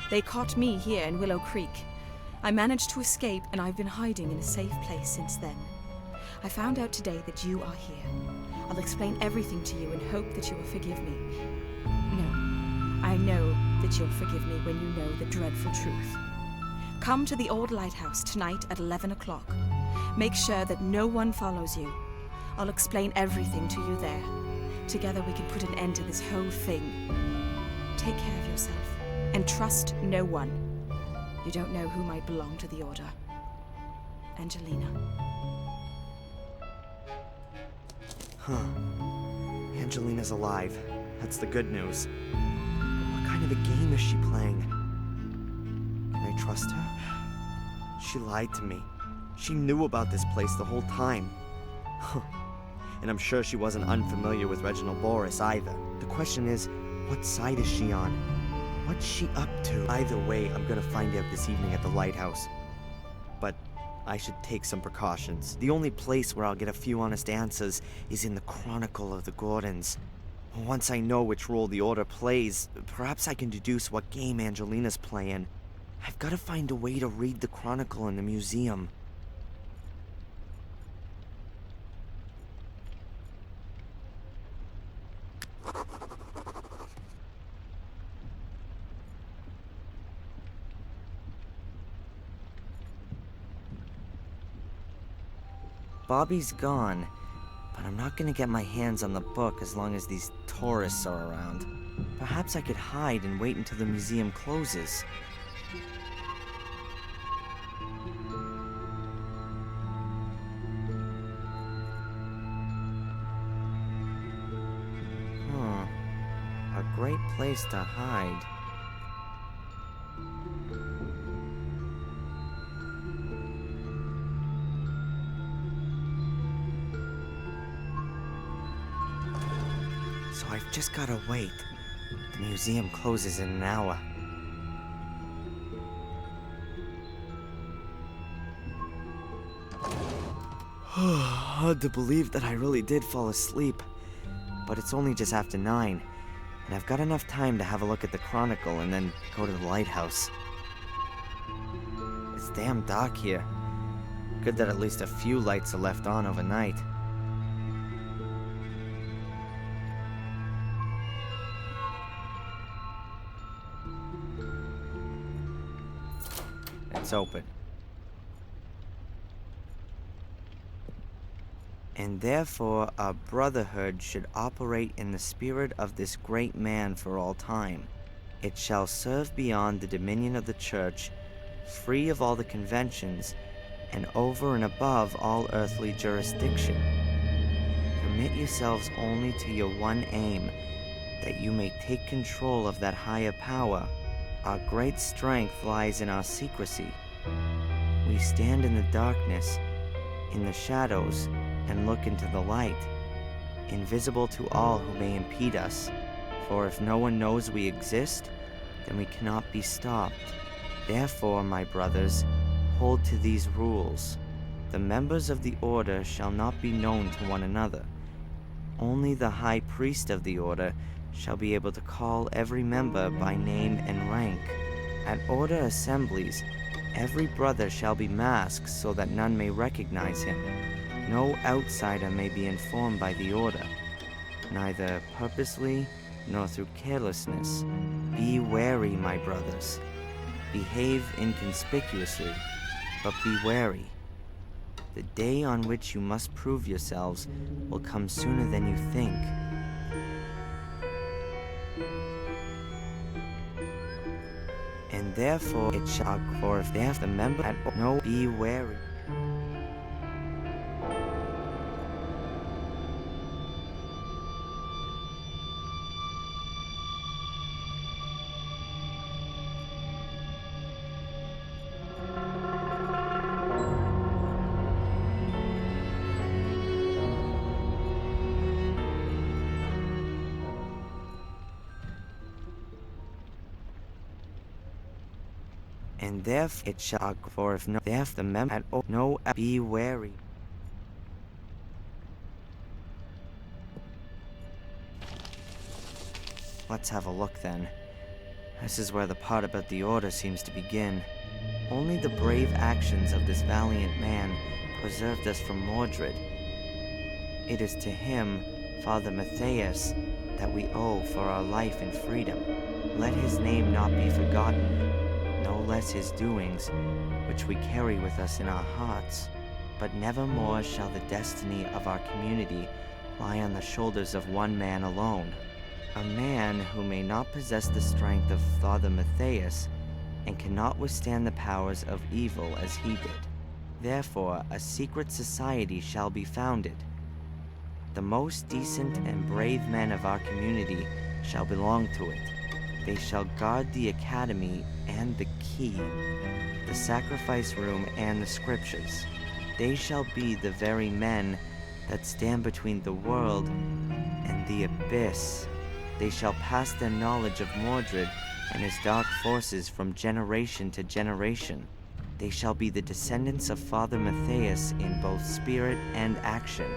They caught me here in Willow Creek. I managed to escape, and I've been hiding in a safe place since then. I found out today that you are here. I'll explain everything to you and hope that you will forgive me. No, I know that you'll forgive me when you know the dreadful truth. Come to the old lighthouse tonight at 11 o'clock. Make sure that no one follows you. I'll explain everything to you there. Together we can put an end to this whole thing. Take care of yourself and trust no one. You don't know who might belong to the Order. Angelina. Huh. Angelina's alive. That's the good news. But what kind of a game is she playing? Can I trust her? She lied to me. She knew about this place the whole time. And I'm sure she wasn't unfamiliar with Reginald Boris either. The question is, what side is she on? What's she up to? Either way, I'm gonna find out this evening at the lighthouse. But I should take some precautions. The only place where I'll get a few honest answers is in the Chronicle of the Gordons. Once I know which role the Order plays, perhaps I can deduce what game Angelina's playing. I've got to find a way to read the Chronicle in the museum. Bobby's gone, but I'm not gonna get my hands on the book as long as these tourists are around. Perhaps I could hide and wait until the museum closes. A great place to hide. So I've just gotta wait. The museum closes in an hour. Hard to believe that I really did fall asleep. But it's only just after 9, and I've got enough time to have a look at the Chronicle and then go to the lighthouse. It's damn dark here. Good that at least a few lights are left on overnight. It's open. And therefore our brotherhood should operate in the spirit of this great man for all time. It shall serve beyond the dominion of the church, free of all the conventions, and over and above all earthly jurisdiction. Commit yourselves only to your one aim, that you may take control of that higher power. Our great strength lies in our secrecy. We stand in the darkness, in the shadows, and look into the light, invisible to all who may impede us. For if no one knows we exist, then we cannot be stopped. Therefore, my brothers, hold to these rules. The members of the order shall not be known to one another. Only the high priest of the order shall be able to call every member by name and rank. At order assemblies, every brother shall be masked so that none may recognize him. No outsider may be informed by the order, neither purposely nor through carelessness. Be wary, my brothers. Behave inconspicuously, but be wary. The day on which you must prove yourselves will come sooner than you think. And therefore it shall, for if they have the member at no, be wary. And therefore it shall, for if no, therefore the member at no, be wary. Let's have a look then. This is where the part about the order seems to begin. Only the brave actions of this valiant man preserved us from Mordred. It is to him, Father Matthias, that we owe for our life and freedom. Let his name not be forgotten, no less his doings, which we carry with us in our hearts. But nevermore shall the destiny of our community lie on the shoulders of one man alone. A man who may not possess the strength of Father Matthias and cannot withstand the powers of evil as he did. Therefore, a secret society shall be founded. The most decent and brave men of our community shall belong to it. They shall guard the academy and the key, the sacrifice room and the scriptures. They shall be the very men that stand between the world and the abyss. They shall pass their knowledge of Mordred and his dark forces from generation to generation. They shall be the descendants of Father Matthias in both spirit and action,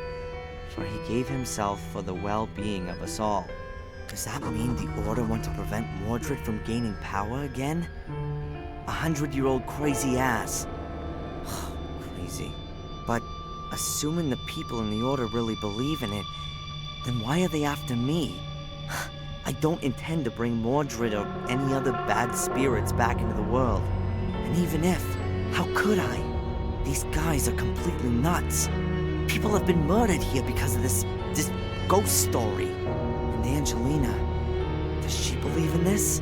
for he gave himself for the well-being of us all. Does that mean the Order want to prevent Mordred from gaining power again? 100-year-old crazy ass. Crazy. But assuming the people in the Order really believe in it, then why are they after me? I don't intend to bring Mordred or any other bad spirits back into the world. And even if, how could I? These guys are completely nuts. People have been murdered here because of this ghost story. And Angelina, does she believe in this?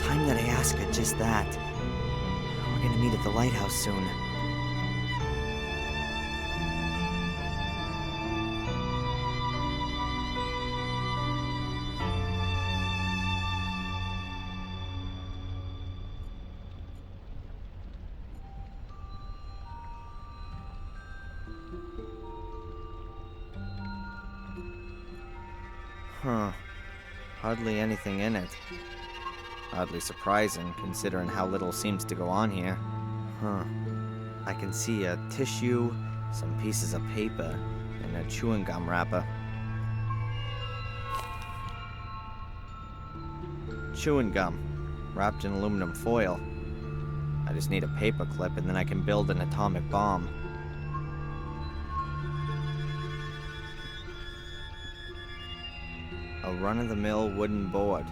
Time that I ask her just that. We're gonna meet at the lighthouse soon. Hardly anything in it. Oddly surprising, considering how little seems to go on here. I can see a tissue, some pieces of paper, and a chewing gum wrapper. Chewing gum, wrapped in aluminum foil. I just need a paper clip and then I can build an atomic bomb. A run-of-the-mill wooden board.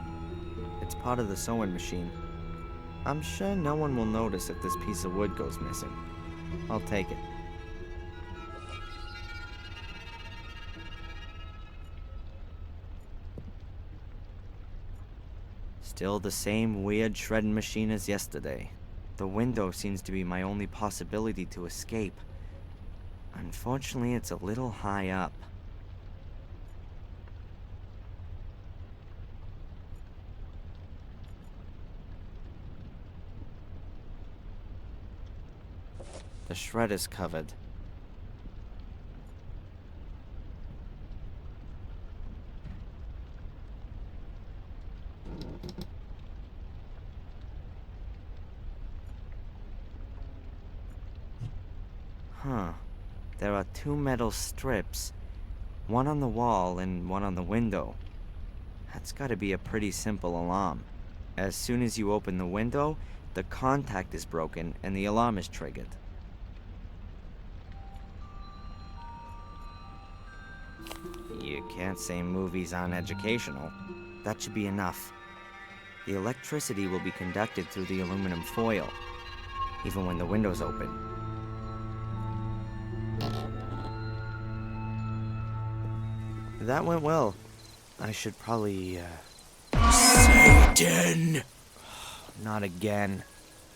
It's part of the sewing machine. I'm sure no one will notice if this piece of wood goes missing. I'll take it. Still the same weird shredding machine as yesterday. The window seems to be my only possibility to escape. Unfortunately, it's a little high up. The shredder's covered. Huh. There are two metal strips. One on the wall and one on the window. That's gotta be a pretty simple alarm. As soon as you open the window, the contact is broken and the alarm is triggered. You can't say movies aren't educational. That should be enough. The electricity will be conducted through the aluminum foil, even when the window's open. That went well. I should probably, Satan! Not again.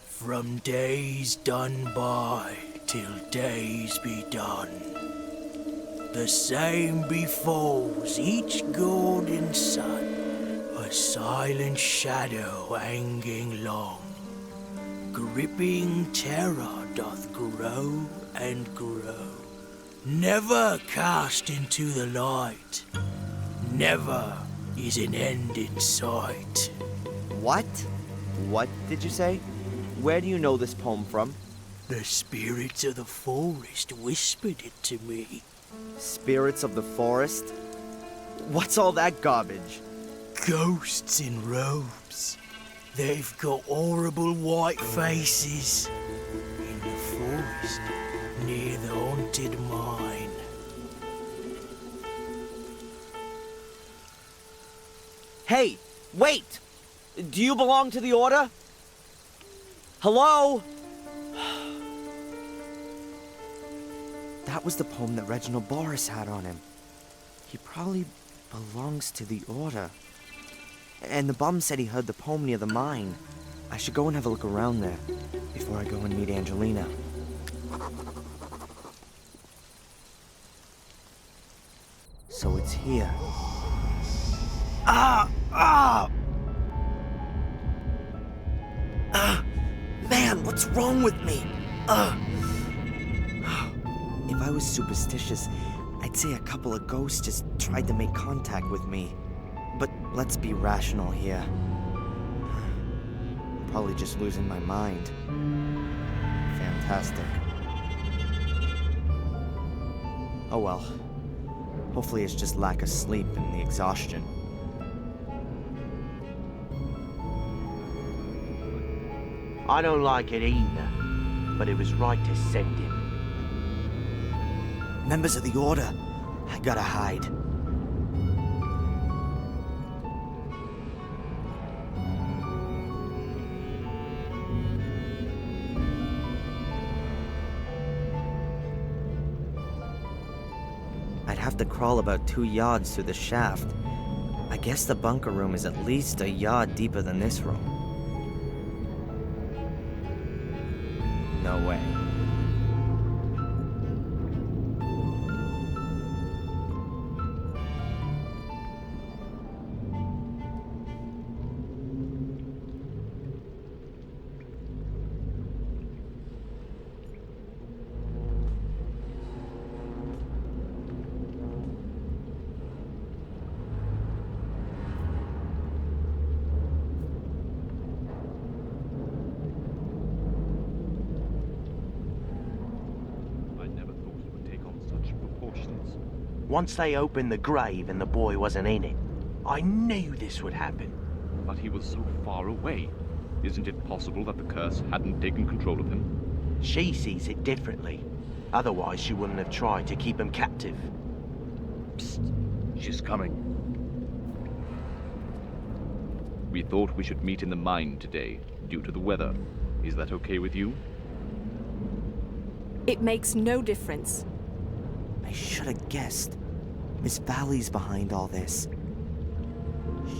From days done by till days be done. The same befalls each golden sun, a silent shadow hanging long. Gripping terror doth grow and grow, never cast into the light. Never is an end in sight. What? What did you say? Where do you know this poem from? The spirits of the forest whispered it to me. Spirits of the forest? What's all that garbage? Ghosts in robes. They've got horrible white faces. In the forest, near the haunted mine. Hey, wait! Do you belong to the Order? Hello? That was the poem that Reginald Boris had on him. He probably belongs to the Order. And the bum said he heard the poem near the mine. I should go and have a look around there before I go and meet Angelina. So it's here. Man, what's wrong with me? If I was superstitious, I'd say a couple of ghosts just tried to make contact with me. But let's be rational here. I'm probably just losing my mind. Fantastic. Oh well. Hopefully it's just lack of sleep and the exhaustion. I don't like it either, but it was right to send him. Members of the Order, I gotta hide. I'd have to crawl about 2 yards through the shaft. I guess the bunker room is at least a yard deeper than this room. No way. Once they opened the grave and the boy wasn't in it, I knew this would happen. But he was so far away. Isn't it possible that the curse hadn't taken control of him? She sees it differently. Otherwise, she wouldn't have tried to keep him captive. Psst. She's coming. We thought we should meet in the mine today, due to the weather. Is that okay with you? It makes no difference. I should have guessed. Miss Valley's behind all this.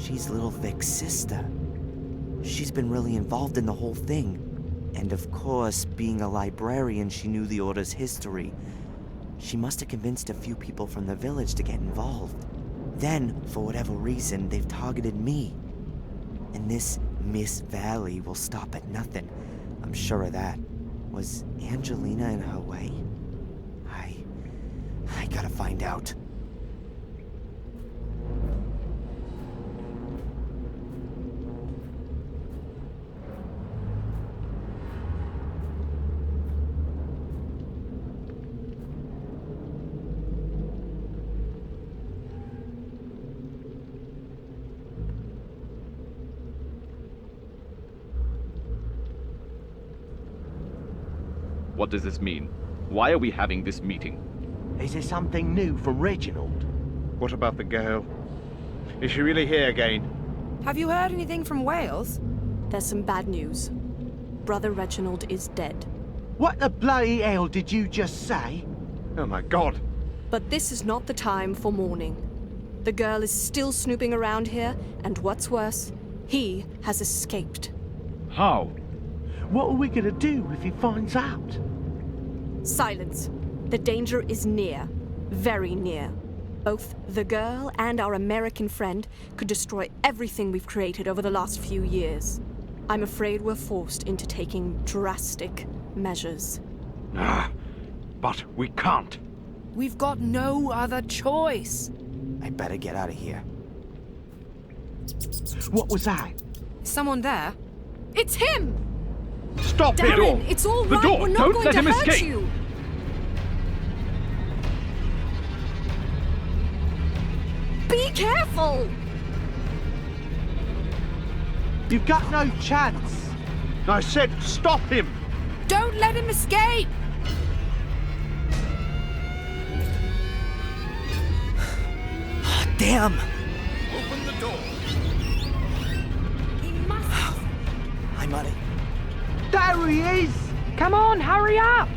She's little Vic's sister. She's been really involved in the whole thing. And of course, being a librarian, she knew the Order's history. She must have convinced a few people from the village to get involved. Then, for whatever reason, they've targeted me. And this Miss Valley will stop at nothing. I'm sure of that. Was Angelina in her way? I gotta find out. What does this mean? Why are we having this meeting? Is there something new from Reginald? What about the girl? Is she really here again? Have you heard anything from Wales? There's some bad news. Brother Reginald is dead. What the bloody hell did you just say? Oh my god. But this is not the time for mourning. The girl is still snooping around here, and what's worse, he has escaped. How? What are we gonna do if he finds out? Silence. The danger is near. Very near. Both the girl and our American friend could destroy everything we've created over the last few years. I'm afraid we're forced into taking drastic measures. But we can't. We've got no other choice. I better get out of here. What was that? Is someone there? It's him! Stop it! Darren, it's all The right. door! We're not Don't going let to him hurt escape! you. Be careful! You've got no chance. I said stop him! Don't let him escape! Damn! Open the door. He must. I'm on it. There he is! Come on, hurry up!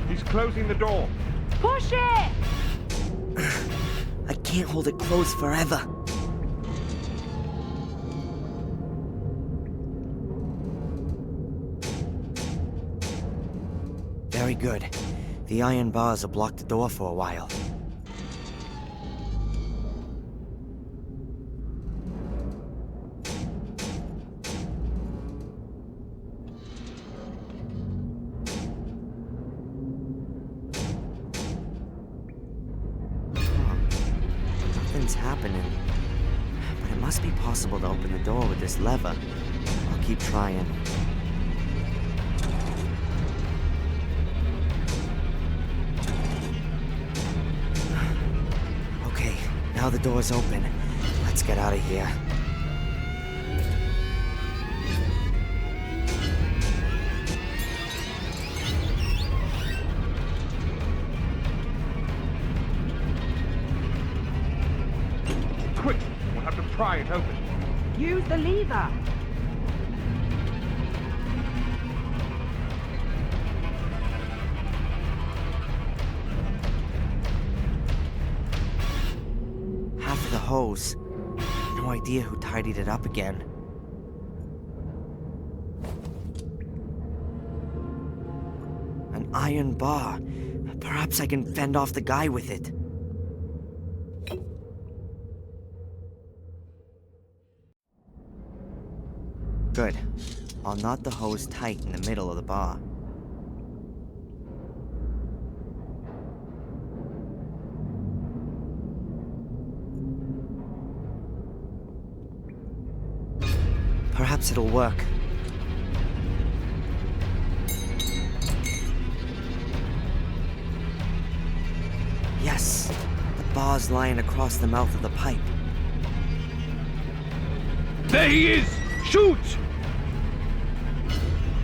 He's closing the door. Push it! I can't hold it closed forever. Very good. The iron bars have blocked the door for a while. Nothing's happening. But it must be possible to open the door with this lever. I'll keep trying. Okay, now the door's open. Let's get out of here. Quick! We'll have to pry it open. Use the lever. Half of the hose. No idea who tidied it up again. An iron bar. Perhaps I can fend off the guy with it. Good. I'll knot the hose tight in the middle of the bar. Perhaps it'll work. Yes! The bar's lying across the mouth of the pipe. There he is! Shoot!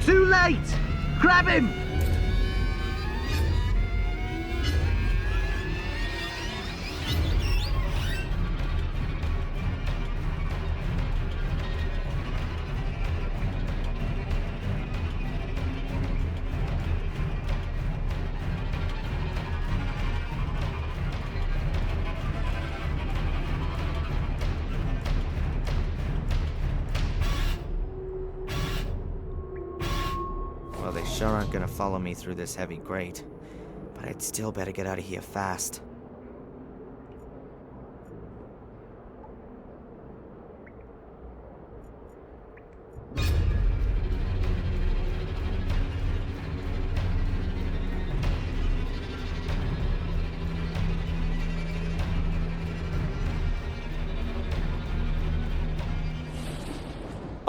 Too late! Grab him! Well, they sure aren't gonna follow me through this heavy grate. But I'd still better get out of here fast.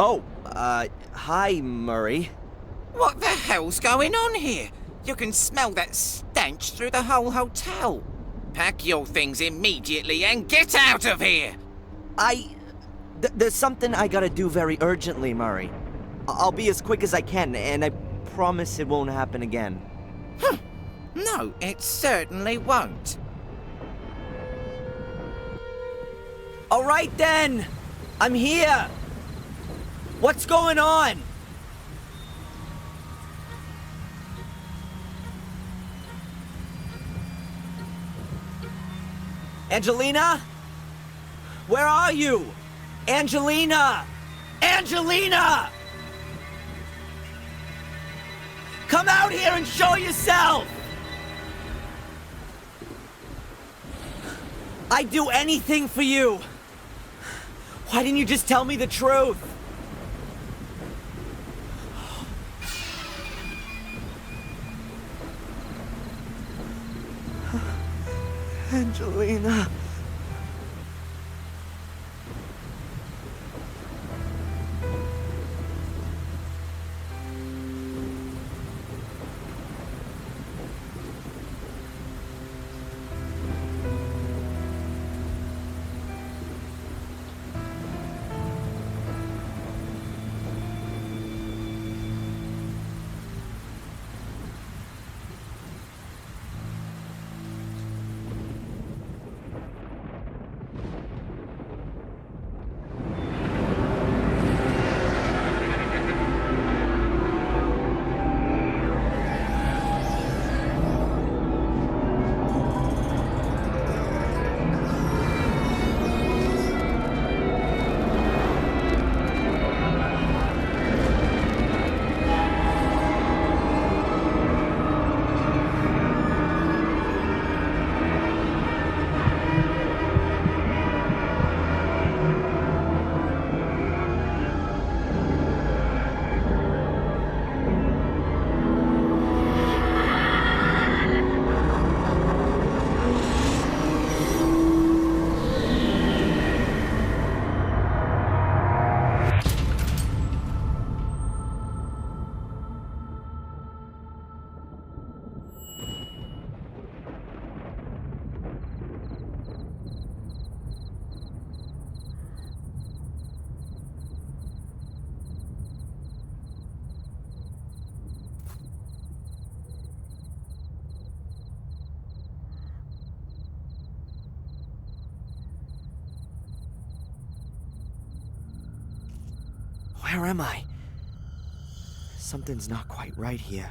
Oh, hi, Murray. What the hell's going on here? You can smell that stench through the whole hotel. Pack your things immediately and get out of here! There's something I gotta do very urgently, Murray. I'll be as quick as I can, and I promise it won't happen again. No, it certainly won't. All right, then. I'm here. What's going on? Angelina? Where are you? Angelina! Angelina! Come out here and show yourself! I'd do anything for you. Why didn't you just tell me the truth? Angelina. Where am I? Something's not quite right here.